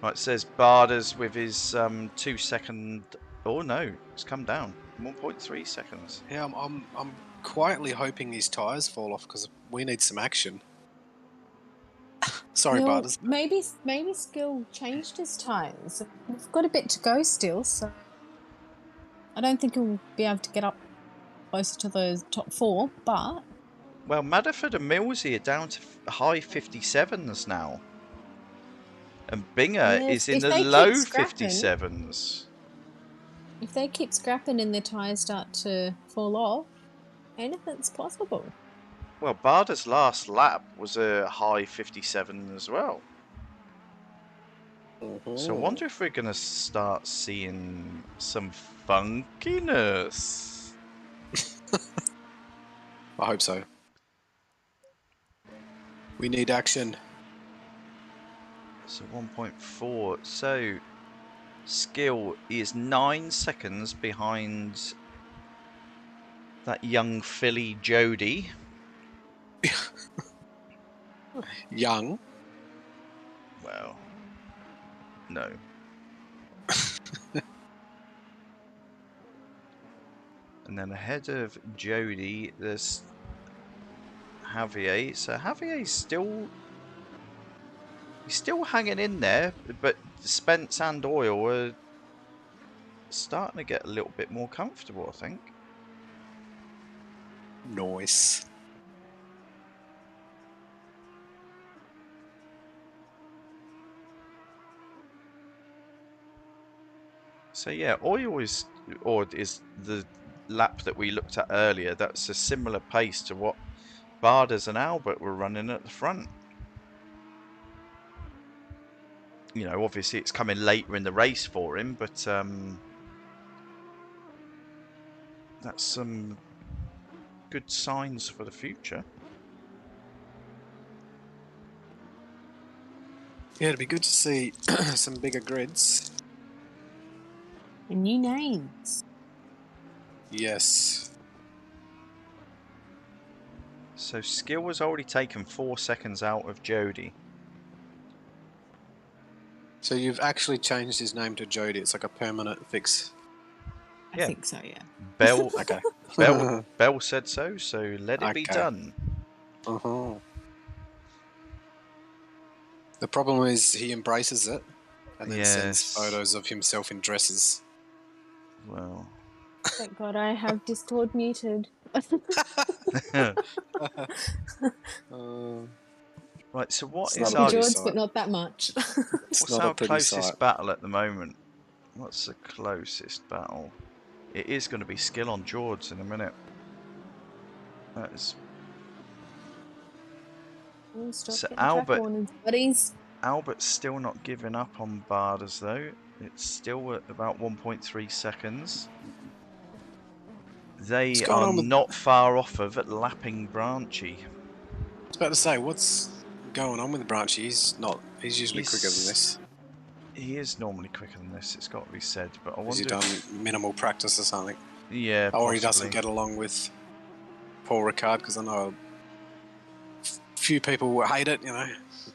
Right, it says Barters with his 2 second. Oh no, it's come down 1.3 seconds. Yeah, I'm quietly hoping his tyres fall off because we need some action. Sorry, Well, Barters. maybe Skill changed his tyres. We've got a bit to go still, so I don't think he'll be able to get up closer to the top 4, but... Well, Maddiford and Millsy are down to high 57s now. And Binger is in the low 57s. If they keep scrapping and their tyres start to fall off, anything's possible. Well, Barda's last lap was a high 57 as well. So I wonder if we're going to start seeing some funkiness. I hope so. We need action. So 1.4. So Skill is 9 seconds behind that young filly Jody. Young. Well, no. And then ahead of Jody, there's Javier. So Javier's still hanging in there, but Spence and Oil are starting to get a little bit more comfortable, I think. Nice. So yeah, Oil is the lap that we looked at earlier. That's a similar pace to what Barters and Albert were running at the front. You know, obviously it's coming later in the race for him, but that's some good signs for the future. Yeah, it'd be good to see some bigger grids. And new names. Yes. So Skill has already taken 4 seconds out of Jody. So you've actually changed his name to Jody. It's like a permanent fix. I think so, yeah. Bell, Okay. Bell said so, so let it be Okay. done. Uh-huh. The problem is he embraces it and then sends Yes. photos of himself in dresses. Well. Thank God I have Discord muted. Right, so what It's is not a our pretty George, sight. but not that much. It's what's not our a pretty closest sight. battle at the moment? What's the closest battle? It is going to be Skill on George in a minute. That is. Oh, stop So getting track warnings, buddies. Albert's still not giving up on Barters though. It's still at about 1.3 seconds. They What's going are on with... not far off of lapping Branchy. I was about to say, what's going on with Branchy? He's usually quicker than this. He is normally quicker than this, it's got to be said, but I Has he wonder done minimal practice or something? Yeah, Or possibly. he doesn't get along with Paul Ricard, because I know a few people hate it, you know.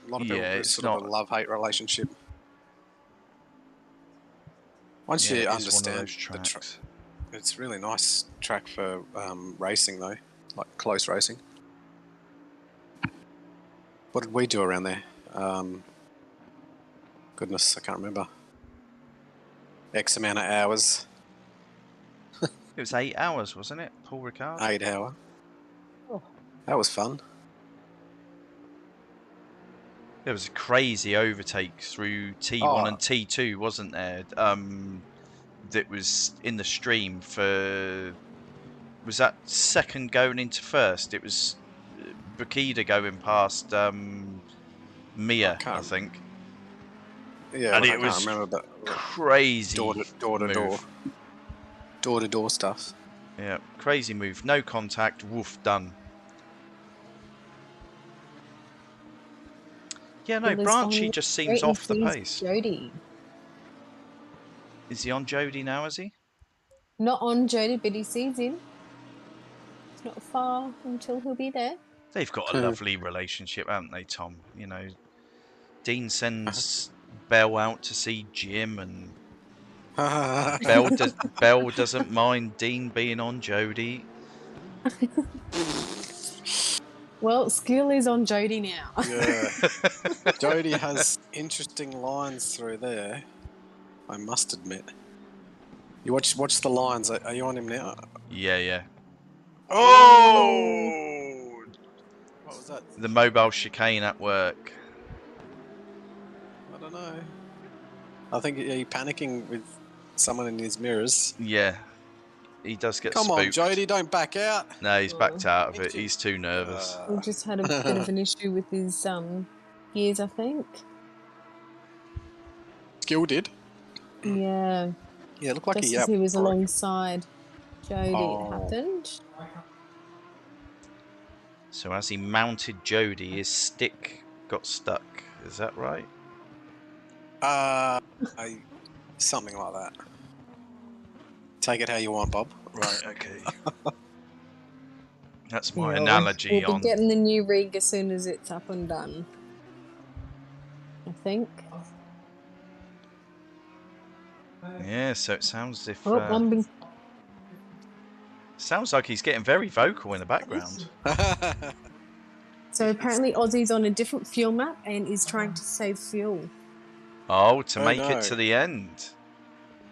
A lot of people, it's it's sort not... of a love-hate relationship. Once you it is understand one of those the tracks. it's really nice track for racing though, like close racing. What did we do around there? Goodness, I can't remember. X amount of hours. It was 8 hours, wasn't it, Paul Ricard? 8 hour. Oh. That was fun. There was a crazy overtake through T1 and T2, wasn't there? That was in the stream for... Was that second going into first? It was Bukida going past Mia, I think. Yeah, And I it can't was remember, but crazy door to door stuff. Yeah, crazy move. No contact. Woof, done. Yeah, no, Branchy just seems off the pace. Jody. Is he on Jody now, is he? Not on Jody, but he sees him. It's not far until he'll be there. They've got a lovely relationship, haven't they, Tom? You know, Dean sends Belle out to see Jim, and Belle doesn't mind Dean being on Jody. Well, skill is on Jody now. Yeah. Jody has interesting lines through there, I must admit. You watch the lines. Are you on him now? Yeah. Oh! What was that? The mobile chicane at work. I don't know. I think he's panicking with someone in his mirrors. Yeah. He does get Come spooked. on, Jody, don't back out. No, he's backed out of it. He's too nervous. He just had a bit of an issue with his gears, I think. Skill did. Yeah. Yeah, looked like Just as he was alongside Jody, Oh. it happened. So as he mounted Jody, his stick got stuck. Is that right? Something like that. Take it how you want, Bob. Right, okay. That's my analogy we'll on... be getting the new rig as soon as it's up and done, I think. Yeah, so it sounds as if... sounds like he's getting very vocal in the background. So apparently Aussie's on a different fuel map and is trying to save fuel. Oh, to make it to the end.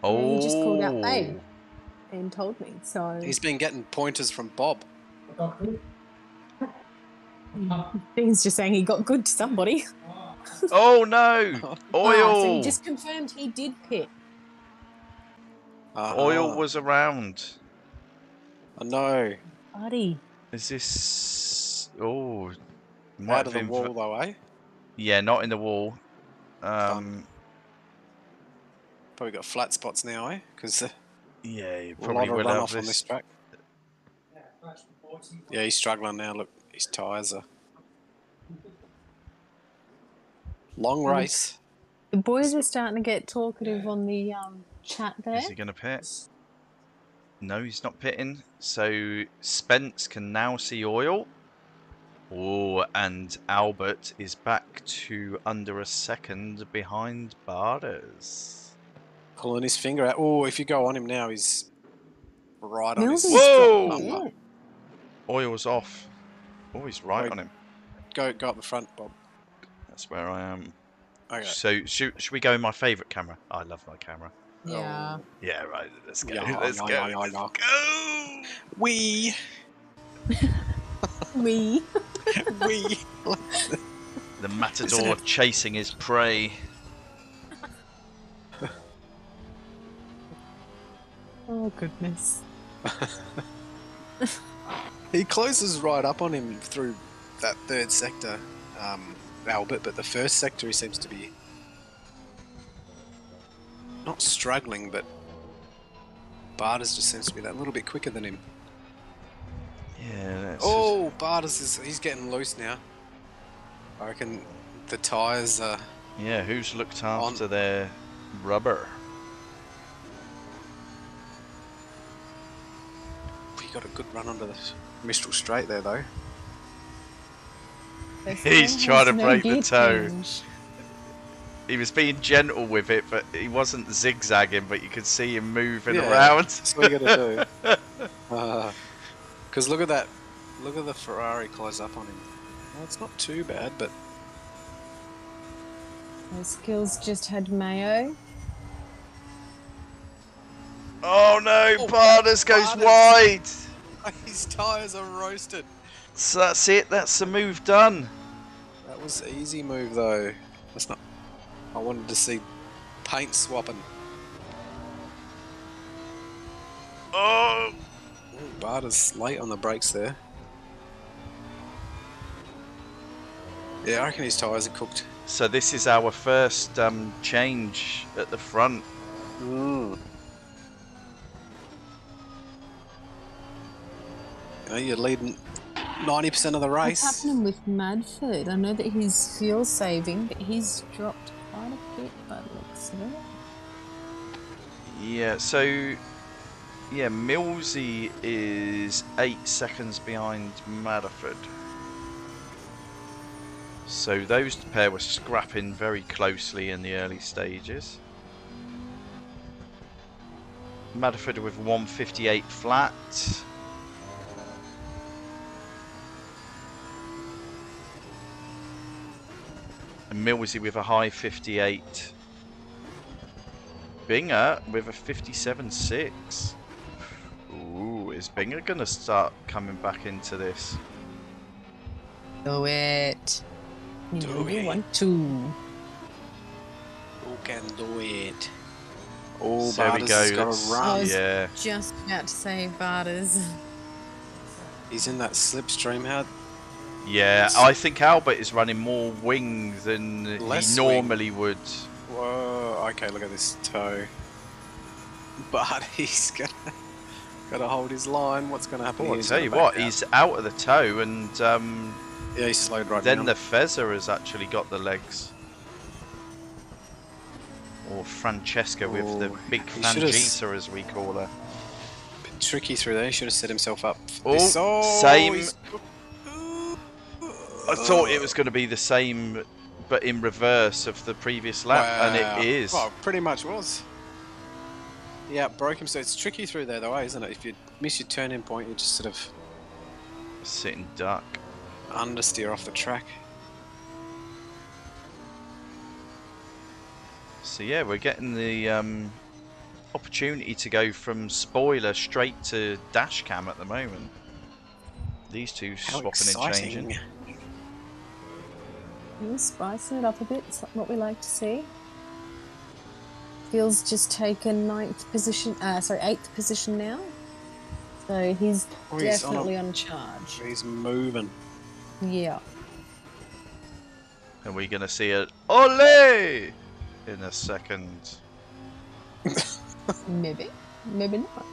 Oh. Yeah, he just called out babe and told me, so... He's been getting pointers from Bob. Dean's just saying he got good to somebody. Oh no! Oil! So he just confirmed he did pit. Oil was around. I know. Buddy. Is this... Oh... Out of the wall though, eh? Yeah, not in the wall. Probably got flat spots now, eh? Because yeah, you a probably lot of will have runoff on this track. Yeah, he's struggling now. Look, his tyres are... Long race. The boys are starting to get talkative on the chat there. Is he going to pit? No, he's not pitting. So Spence can now see oil. Oh, and Albert is back to under a second behind Barters. Pulling his finger out. Oh, if you go on him now, he's right on his... Whoa! Oil's off. Oh, he's right on him. Go up the front, Bob. That's where I am. Okay. So, should we go in my favourite camera? I love my camera. Yeah. Yeah, right. Let's go. Yeah, Let's go. yeah. Go! We. We. The matador chasing his prey. Oh, goodness. He closes right up on him through that third sector, Albert, but the first sector he seems to be not struggling, but Barters just seems to be that little bit quicker than him. Yeah. Barters he's getting loose now. I reckon the tyres are... Yeah, who's looked after their rubber? He got a good run under the Mistral Straight there, though. He's trying to break the toe. He was being gentle with it, but he wasn't zigzagging, but you could see him moving around. That's what you got to do. Because look at that. Look at the Ferrari close up on him. Well, it's not too bad, but... Those skills just had Mayo. Oh no, Oh, Barters goes Barters. wide. His tyres are roasted. So that's it. That's the move done. That was an easy move though. That's not. I wanted to see paint swapping. Oh. Ooh, Barters late on the brakes there. Yeah, I reckon his tyres are cooked. So this is our first change at the front. Mm. You know, you're leading 90% of the race. What's happening with Madford? I know that he's fuel saving, but he's dropped quite a bit by the looks of it. Yeah, so yeah, Millsy is 8 seconds behind Madford. So those pair were scrapping very closely in the early stages. Madford with 158 flat. And Millsy with a high 58. Binger with a 57.6. Ooh, is Binger gonna start coming back into this? Do it. You Do know you it. want to. Who can do it? Oh, So there we Barters go. has got Let's- to run. Yeah. Just about to say Barters. He's in that slipstream. How? Yeah, I think Albert is running more wing than Less he normally would. Whoa. Okay, look at this toe. But he's gotta hold his line. What's gonna happen? Oh, here? I'll He's tell gonna you back what, out. he's out of the toe, and Yeah, he's slowed right then down. the Fezzer has actually got the legs. Or Francesca with the Oh, big he should've Fangita, as we call her. Bit tricky through there. He should have set himself up. For Oh, this. same. he's- I thought it was going to be the same, but in reverse of the previous lap, and Wow. it is. Well, pretty much was. Yeah, broke him. So it's tricky through there, though, isn't it? If you miss your turn-in point, you just sort of Sitting duck. understeer off the track. So yeah, we're getting the opportunity to go from spoiler straight to dash cam at the moment. These two How swapping exciting! and changing. We're spicing it up a bit. It's what we like to see. Phil's just taken 8th position now. So he's Oh, he's definitely on charge. He's moving. Yeah. Are we going to see it ole in a second? Maybe. Maybe not.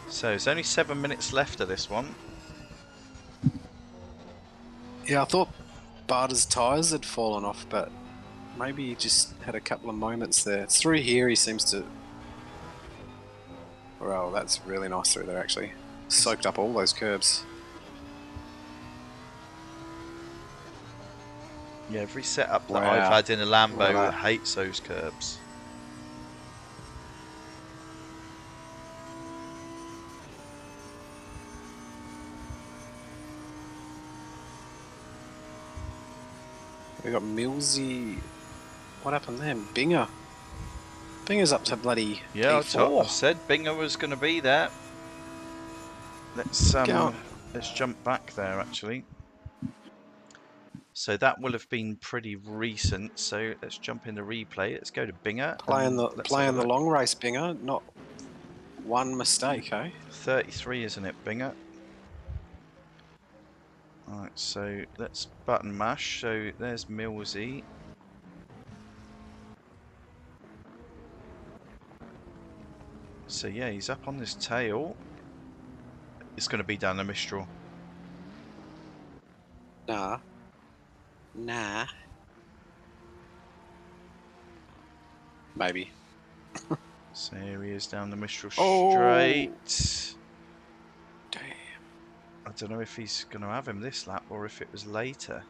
So it's only 7 minutes left of this one. Yeah, I thought Barter's tyres had fallen off, but maybe he just had a couple of moments there. Through here, he seems to. Well, that's really nice through there, actually. Soaked up all those curbs. Yeah, every setup that Wow. I've had in a Lambo Wow. hates those curbs. We got Millsy. What happened there? Binger. Binger's up to bloody Yeah, I P4. said Binger was going to be there. Let's Go on. let's jump back there actually. So that will have been pretty recent. So let's jump in the replay. Let's go to Binger. Playing and the let's playing have a the look. long race, Binger. Not one mistake, eh? 33, isn't it, Binger? Alright, so let's button mash. So there's Millsy. So yeah, he's up on this tail. It's going to be down the Mistral. Nah. Maybe. So here he is down the Mistral Oh. straight. Damn. I don't know if he's going to have him this lap or if it was later.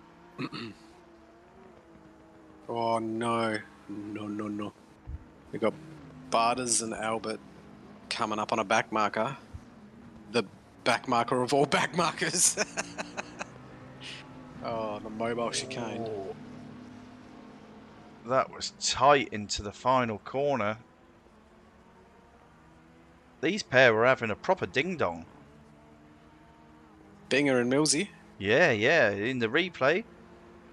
Oh no. No. We got Barters and Albert coming up on a back marker. The back marker of all back markers. Oh, the mobile chicane. That was tight into the final corner. These pair were having a proper ding-dong. Binger and Millsy. Yeah, in the replay.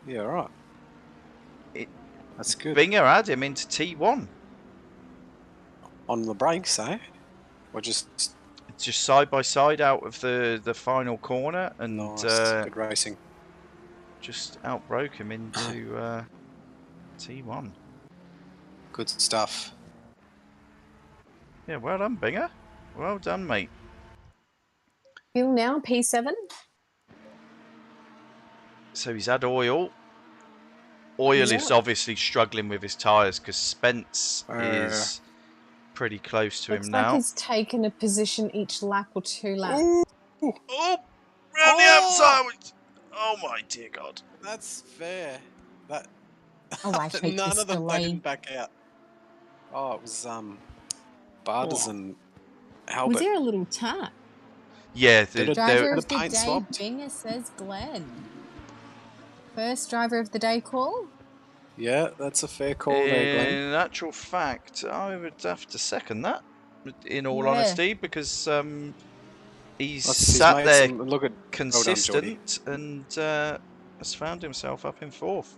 Yeah, right. That's good. Binger had him into T1. On the brakes, eh? Or just side by side out of the final corner, and nice. Good racing. Just outbroke him into T1. Good stuff. Yeah, well done, Binger. Well done, mate. Bill now, P7. So he's had oil. Oil is obviously struggling with his tyres because Spence is pretty close to him now. Looks like he's taken a position each lap or 2 laps. Oh, round the outside. Oh my dear God. That's fair. That I hate none this of them delay. they didn't back out. Oh, it was Barters and Albert. Was there a little tap? Yeah, Driver of the paint day, swapped. Binger says Glenn. First driver of the day call? Yeah, that's a fair call there, Glenn. In actual fact, I would have to second that, in all honesty, because he's sat there consistent and has found himself up in 4th.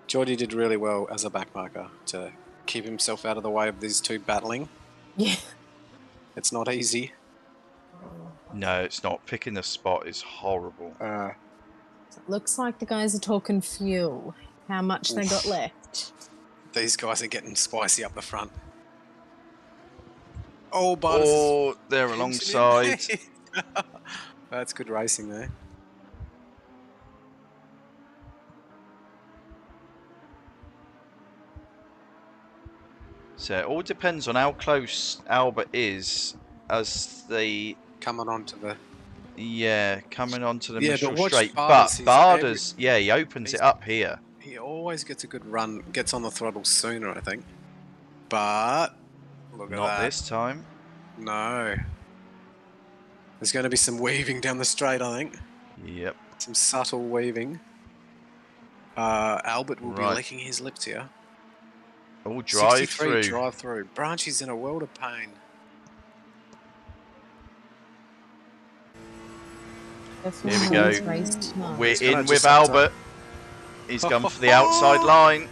Geordie did really well as a backmarker to keep himself out of the way of these two battling. Yeah. It's not easy. No, it's not. Picking the spot is horrible. Looks like the guys are talking fuel. How much they got left. These guys are getting spicy up the front. Oh, Barters. Oh, they're alongside. That's good racing there. So it all depends on how close Albert is as they coming onto the Mistral straight. Barters, but Barters, he opens it up here. He always gets a good run, gets on the throttle sooner, I think. But look at that. Not this time. No. There's going to be some weaving down the straight, I think. Yep. Some subtle weaving. Albert will be licking his lips here. Oh, drive through. Drive through. Branchy's in a world of pain. Here we go. We're in with Albert. He's gone for the outside line.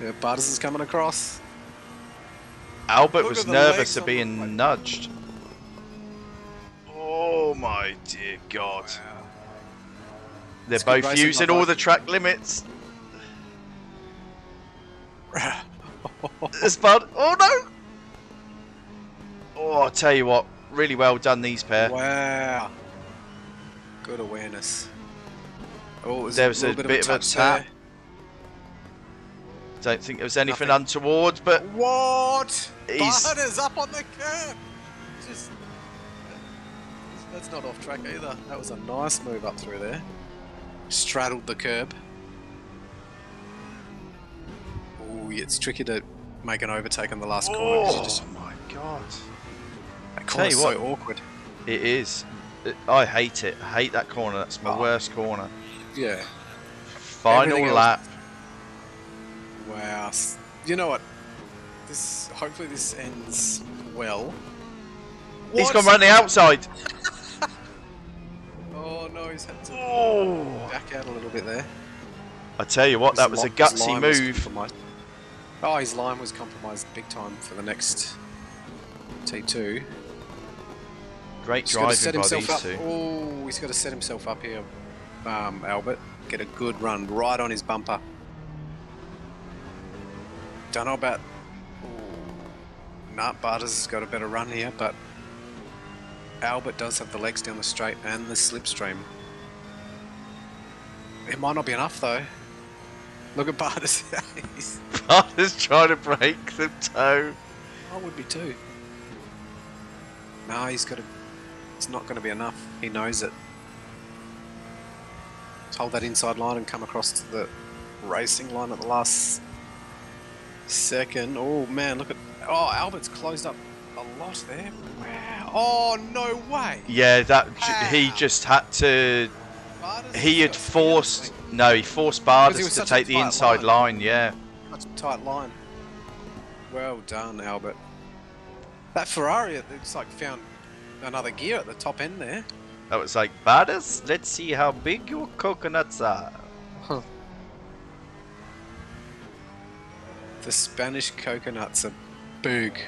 Yeah, Barters is coming across. Albert was nervous of being nudged. Oh my dear God. Wow. They're both using all the track limits. It's bad. Oh no! Oh, I'll tell you what, really well done, these pair. Wow. Good awareness. Oh, there was a bit of a tap. Don't think there was anything untoward, but what? Barters up on the curb. That's not off track either. That was a nice move up through there. Straddled the curb. Oh, it's tricky to make an overtake on the last corner. Oh my God! That corner's so awkward. It is. I hate it. I hate that corner. That's my worst corner. Yeah. Final lap. Wow. You know what? Hopefully this ends well. He's gone round the outside. Oh no, he's had to back out a little bit there. I tell you what, that was a gutsy move. Oh, his line was compromised big time for the next T2. Great driving by these two. Oh, he's got to set himself up here, Albert. Get a good run right on his bumper. Don't know about... Nah, Barters has got a better run here, but Albert does have the legs down the straight and the slipstream. It might not be enough though. Look at Barters. Barters trying to break the toe. I would be too. No, he's got to... It's not going to be enough. He knows it. Let's hold that inside line and come across to the racing line at the last second. Oh man, look at... Oh, Albert's closed up a lot there. Wow. Oh, no way. Yeah, he just had to... He had forced... No, he forced Barters to take the inside line, yeah. Such a tight line. Well done, Albert. That Ferrari, it looks like found another gear at the top end there. That was like, Barters, let's see how big your coconuts are. The Spanish coconuts are big.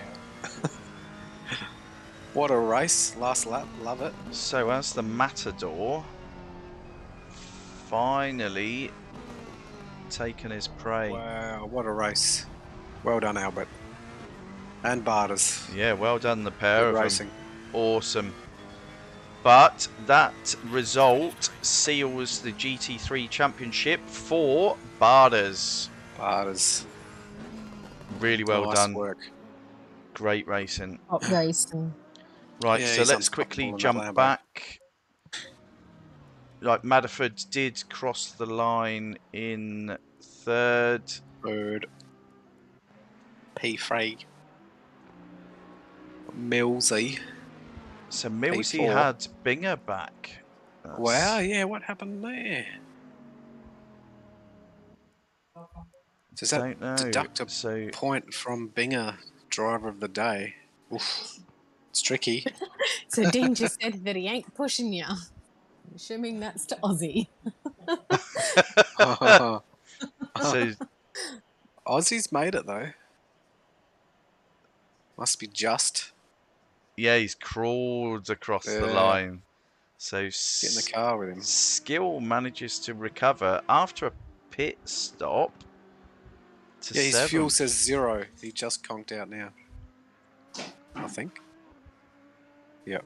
What a race. Last lap. Love it. So as the Matador finally taken his prey. Wow, what a race. Well done, Albert. And Barters. Yeah, well done, the pair Good of racing. them. Awesome. But that result seals the GT3 championship for Barters. Barters. Really well Nice done. work. Great racing. Top racing. Right, Yeah, so he's let's unstoppable quickly in that jump Lambo. back. Like, Madaford did cross the line in third. Bird. P3. Millsy. So Millsy P4. had Binger back. That's- Wow, yeah, what happened there? Does that don't know. deduct a So point from Binger, driver of the day? Oof. It's tricky. So Dean just said that he ain't pushing you. I'm assuming that's to Aussie. so Aussie's made it though. Must be just. yeah, he's crawled across the Yeah. line. So Get in the car with him. Skill manages to recover after a pit stop to Yeah, his 7th. fuel says 0. He just conked out now. I think. Yep.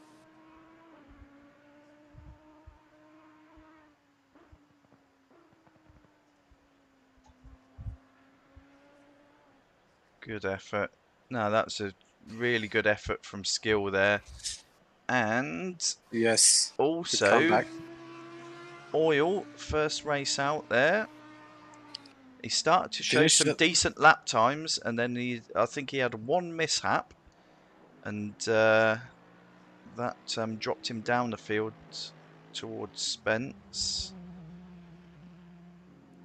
Good effort. No, that's a really good effort from Skill there. And Yes. Good also, comeback. Oil, first race out there. He started to show Finished some it. decent lap times, and then I think he had one mishap, and that dropped him down the field towards Spence.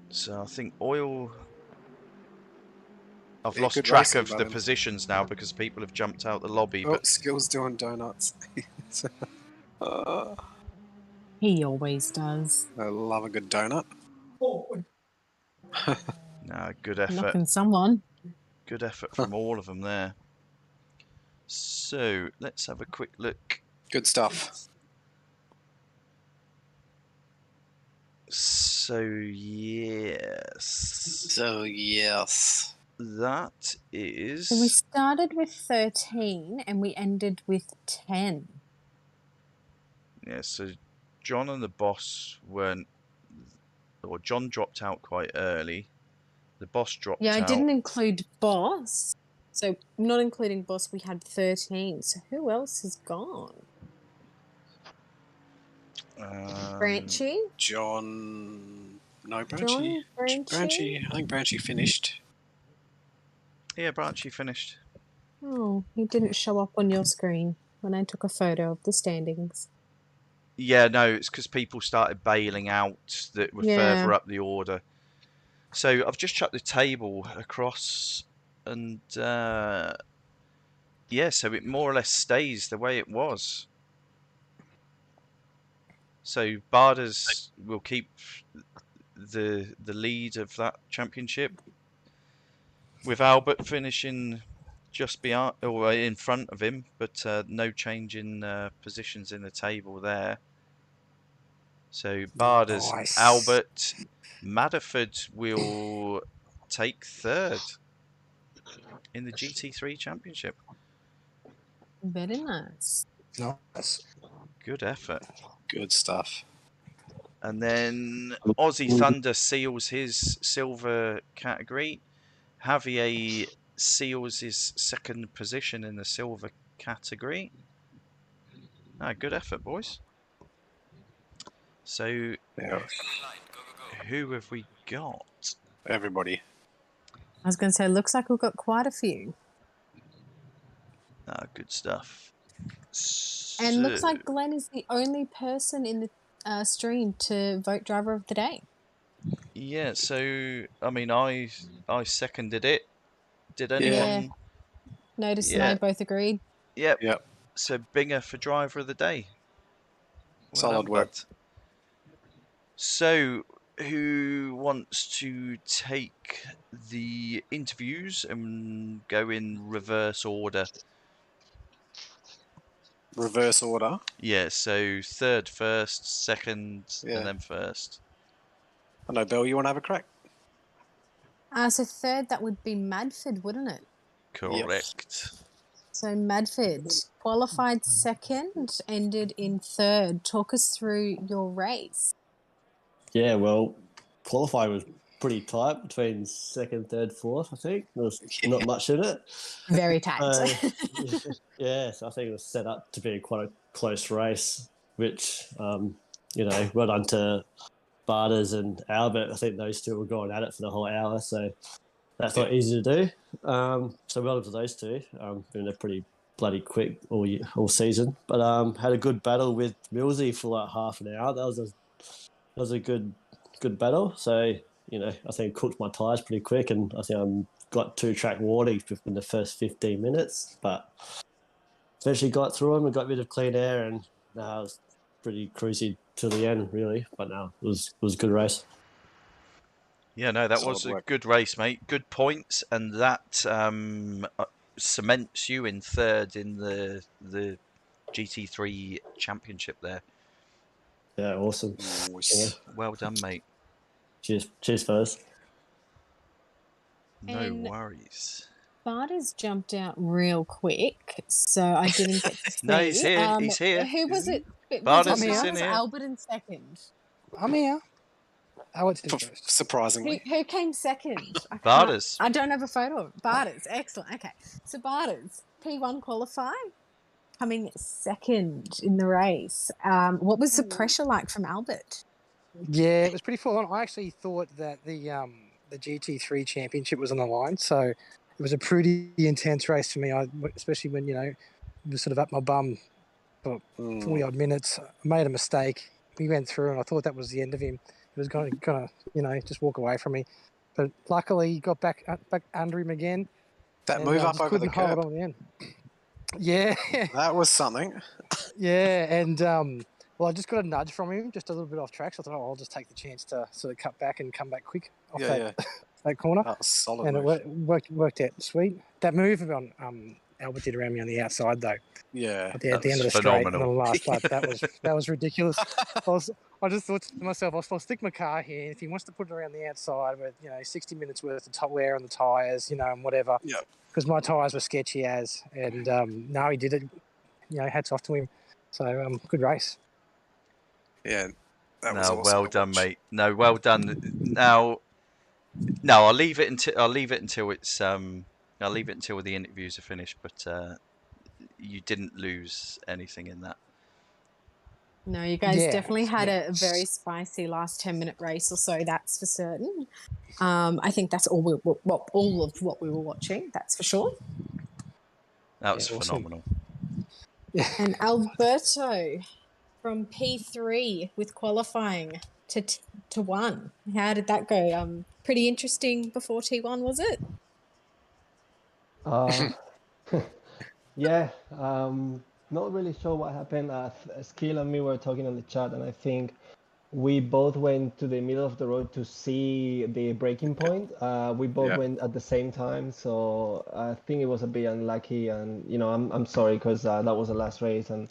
So I think Oil. I've Yeah, lost good track racing of by the them. positions now because people have jumped out the lobby. Oh, But Skill's doing donuts. He always does. I love a good donut. no, good effort. Knocking someone. Good effort from all of them there. So let's have a quick look. Good stuff. So yes, So, yes. that is. So we started with 13 and we ended with 10. Yeah, so John and the boss weren't. Or John dropped out quite early. The boss dropped Yeah, I out. didn't include Boss. So not including Boss, we had 13. So who else is gone? Branchy? John. No, Branchy. John? Branchy? Branchy. I think Branchy finished. Yeah, Branchy finished. Oh, he didn't show up on your screen when I took a photo of the standings. Yeah, no, it's because people started bailing out that were Yeah. further up the order. So I've just chucked the table across, and yeah, so it more or less stays the way it was. So Barters will keep the lead of that championship, with Albert finishing just beyond or in front of him, but no change in positions in the table there. So Barters, Nice. Albert, Madaford will take third in the GT3 championship. Very nice. Nice. Good effort. Good stuff. And then Ausie Thunder seals his silver category. Javier seals his second position in the silver category. Good effort, boys. So, Yeah. who have we got? Everybody. I was going to say, looks like we've got quite a few. Good stuff. And looks So- like Glenn is the only person in the stream to vote driver of the day. Yeah, so I mean, I seconded it. Did Yeah. anyone? Notice and Yeah. I both agreed. Yep. Yep. So Binger for driver of the day. Well Solid done, work. bud. So, who wants to take the interviews and go in reverse order? Reverse order. Yeah, so third first, second, Yeah. and then first. I know, Bill, you want to have a crack? So third, that would be Madford, wouldn't it? Correct. So Madford qualified second, ended in third. Talk us through your race. Yeah, well, qualifying was pretty tight between second, third, fourth, I think. There was not much in it. Very tight. Yeah, so I think it was set up to be quite a close race, which, well done to Barters and Albert. I think those two were going at it for the whole hour, so that's not easy to do. So well done to those two. Been a pretty bloody quick all season, but had a good battle with Millsy for like half an hour. That was a good battle. So I think I cooked my tyres pretty quick, and I think I got 2 track warnings in the first 15 minutes, but eventually got through them and got rid of clean air, and I was pretty cruisy to the end, really. But no, it was a good race. Yeah, no, that Solid was a work. good race, mate. Good points, and that cements you in third in the GT3 championship there. Yeah, awesome. Nice. Well done, mate. Cheers, fellas. No And worries. Barters jumped out real quick, so I didn't get to see. No, he's here. He's here. Who was it? Barters Was it is in Barters, here. Albert in second? I'm here. I went to do first. Surprisingly. Who came second? Barters. I don't have a photo of Barters. Excellent. Okay. So Barters, P1 qualify, coming second in the race. What was the pressure like from Albert? Yeah, it was pretty full on. I actually thought that the GT3 championship was on the line, so it was a pretty intense race for me. Especially when it was sort of up my bum for 40 odd minutes. I made a mistake. We went through, and I thought that was the end of him. He was going to just walk away from me, but luckily he got back under him again. That and, move up just over the couldn't hold curb. on to the end. Yeah, That was something. yeah, and well, I just got a nudge from him, just a little bit off track. So I thought, I'll just take the chance to sort of cut back and come back quick off that corner. That was solid. And move. it worked out sweet. That move on Albert did around me on the outside though. Yeah. At the end of the straight on the last lap, that was ridiculous. I just thought to myself, I'll stick my car here. If he wants to put it around the outside with 60 minutes worth of wear on the tyres, and whatever. Yeah. Because my tyres were sketchy and no, he did it. Hats off to him. So good race. Yeah. That was No, awesome well to done, watch. mate. No, well done. Now, no, I'll leave it until it's I'll leave it until the interviews are finished. But you didn't lose anything in that. No, you guys Yeah, definitely had yeah. a very spicy last 10-minute race or so. That's for certain. I think that's all of what we were watching. That's for sure. That was Yeah, awesome. phenomenal. And Alberto from P3 with qualifying to 1. How did that go? Pretty interesting before T1, was it? Yeah, not really sure what happened. Skill and me were talking on the chat, and I think we both went to the middle of the road to see the breaking point. We both went at the same time, so I think it was a bit unlucky. And I'm sorry because that was the last race, and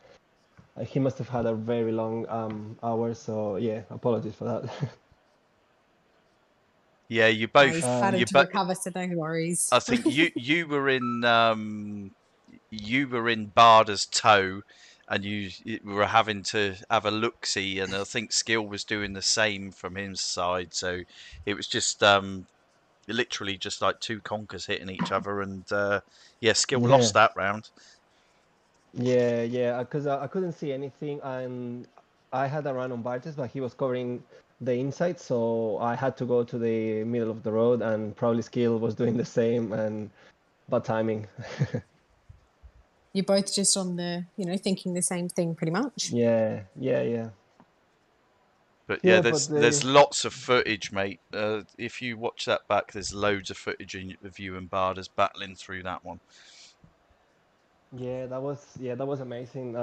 he must have had a very long hour. So yeah, apologies for that. Yeah, you No, both. he's started to recover, so no worries. I think you were in Barder's toe, and you were having to have a look-see, and I think Skill was doing the same from his side. So it was just literally just like two conkers hitting each other, and Skill lost that round. Yeah, because I couldn't see anything, and I had a run on Bartes, but he was covering the inside, so I had to go to the middle of the road, and probably Skill was doing the same, and bad timing. You're both just on the, thinking the same thing pretty much. Yeah. But yeah, Yeah, but there's lots of footage, mate. If you watch that back, there's loads of footage of you and Barters battling through that one. yeah, that was amazing.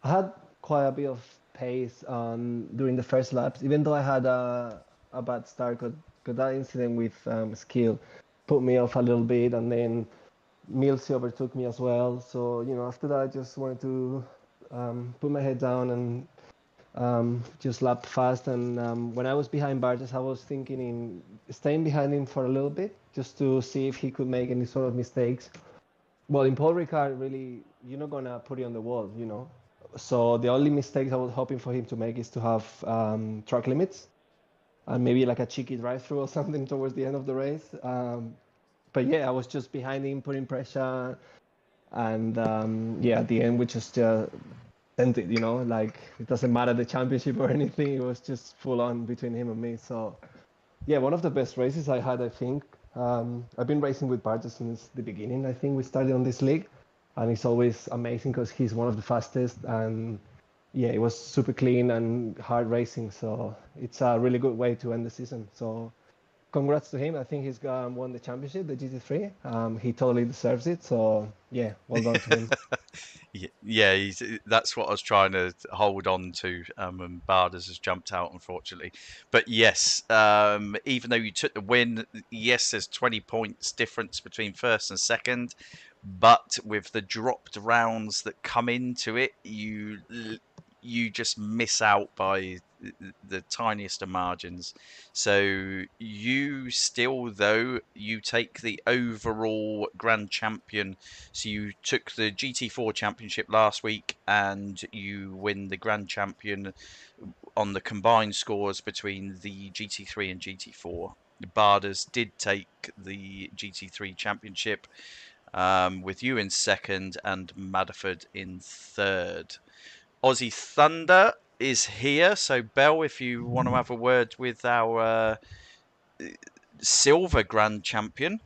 I had quite a bit of pace during the first laps, even though I had a bad start. Cause that incident with Skill put me off a little bit, and then Milsey overtook me as well. So after that, I just wanted to put my head down and just lap fast. And when I was behind Bartes, I was thinking in staying behind him for a little bit, just to see if he could make any sort of mistakes. Well, in Paul Ricard, really, you're not gonna put it on the wall. So the only mistakes I was hoping for him to make is to have track limits and maybe like a cheeky drive-through or something towards the end of the race. But yeah, I was just behind him, putting pressure, and yeah, at the end we just sent it. Like it doesn't matter the championship or anything. It was just full on between him and me. So yeah, one of the best races I had, I think. I've been racing with Barter since the beginning. I think we started on this league, and it's always amazing because he's one of the fastest, and yeah, it was super clean and hard racing. So it's a really good way to end the season. So congrats to him. I think he's won the championship, the GT3. He totally deserves it. So yeah, well done to him. Yeah, that's what I was trying to hold on to, and Barters has jumped out, unfortunately. But yes, even though you took the win, yes, there's 20 points difference between first and second, but with the dropped rounds that come into it, you just miss out by the tiniest of margins. So you still, though, you take the overall grand champion. So you took the GT4 championship last week and you win the grand champion on the combined scores between the GT3 and GT4. Barters did take the GT3 championship, with you in second and Madaford in third. Aussie Thunder is here. So, Belle, if you want to have a word with our silver grand champion.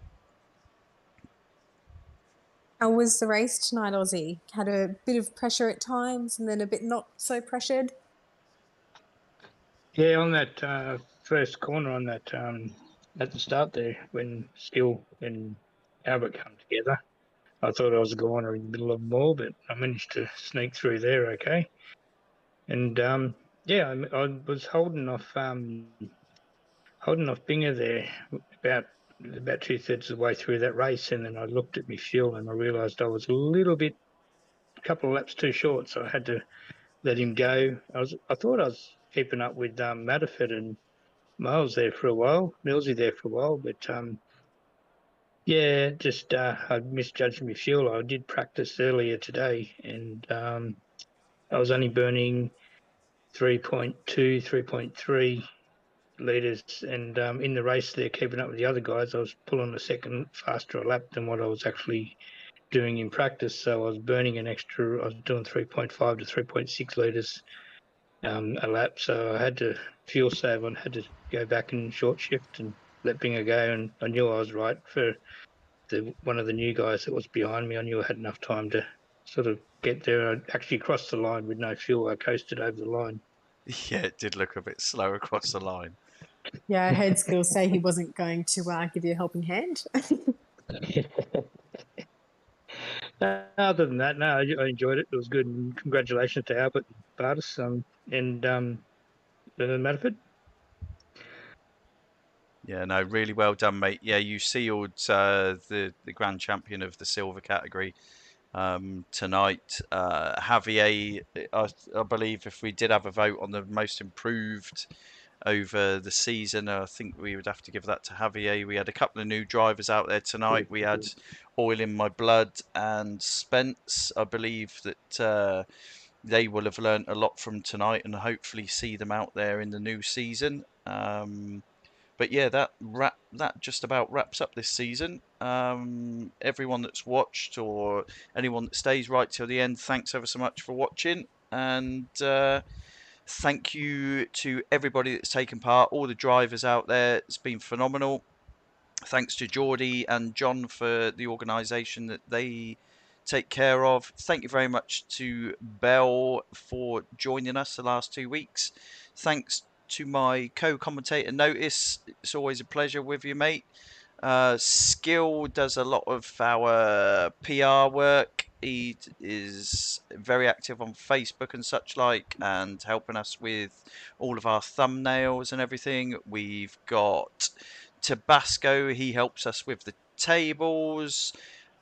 How was the race tonight, Aussie? Had a bit of pressure at times and then a bit not so pressured? Yeah, on that first corner on that at the start there, when Skill and Albert come together, I thought I was going in the middle of them all, but I managed to sneak through there okay. And yeah, I was holding off Binger there about 2/3 of the way through that race, and then I looked at my fuel and I realised I was a couple of laps too short, so I had to let him go. I thought I was keeping up with Madaford and Miles there for a while, Millsy there for a while, but yeah, just I misjudged my fuel. I did practice earlier today, and I was only burning 3.2, 3.3 litres, and in the race there, keeping up with the other guys, I was pulling a second faster a lap than what I was actually doing in practice. So I was burning I was doing 3.5 to 3.6 litres a lap. So I had to fuel save and had to go back in short shift and let Binger go. And I knew I was right for one of the new guys that was behind me. I knew I had enough time to sort of get there. I actually crossed the line with no fuel. I coasted over the line. Yeah, it did look a bit slow across the line. Yeah, I heard Skill say he wasn't going to give you a helping hand. Other than that, no, I enjoyed it. It was good. And congratulations to Albert and Barters and Madaford. Yeah, no, really well done, mate. Yeah, you sealed the grand champion of the silver category tonight. Javier, I believe if we did have a vote on the most improved over the season, I think we would have to give that to Javier. We had a couple of new drivers out there tonight. We had Oil in My Blood and Spence. I believe that they will have learnt a lot from tonight and hopefully see them out there in the new season. But yeah, that just about wraps up this season. Everyone that's watched or anyone that stays right till the end, thanks ever so much for watching. And thank you to everybody that's taken part, all the drivers out there. It's been phenomenal. Thanks to Geordie and John for the organisation that they take care of. Thank you very much to Bell for joining us the last 2 weeks. Thanks to my co-commentator Notice. It's always a pleasure with you, mate. Skill does a lot of our PR work. He is very active on Facebook and such like, and helping us with all of our thumbnails and everything. We've got Tabasco. He helps us with the tables.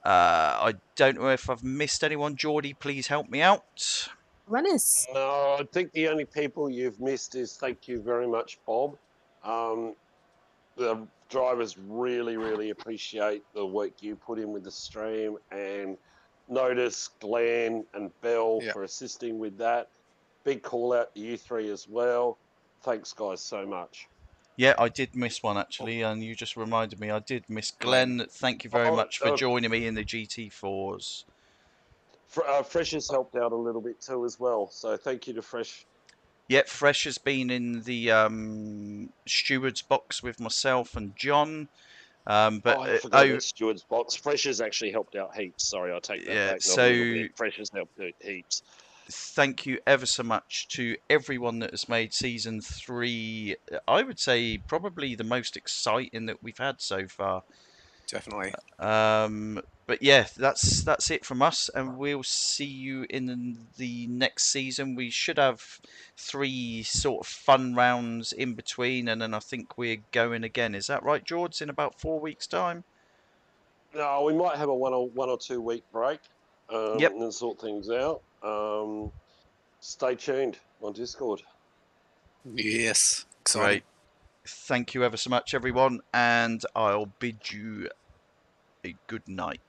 I don't know if I've missed anyone. Geordie, please help me out. Runners. No, I think the only people you've missed is thank you very much, Bob. The drivers really, really appreciate the work you put in with the stream, and Notice, Glenn and Bell for assisting with that. Big call out to you three as well. Thanks, guys, so much. Yeah, I did miss one actually, and you just reminded me. I did miss Glenn. Thank you very much for joining me in the GT4s. Fresh has helped out a little bit too as well, so thank you to Fresh. Yeah, Fresh has been in the steward's box with myself and John. But I forgot about steward's box. Fresh has actually helped out heaps. Sorry, I'll take that back. So Fresh has helped out heaps. Thank you ever so much to everyone that has made season 3. I would say probably the most exciting that we've had so far. Definitely. But yeah, that's it from us, and we'll see you in the next season. We should have 3 sort of fun rounds in between, and then I think we're going again. Is that right, George? In about 4 weeks' time? No, we might have a one or 2 week break and sort things out. Stay tuned on Discord. Yes, exciting. Great. Thank you ever so much, everyone, and I'll bid you a good night.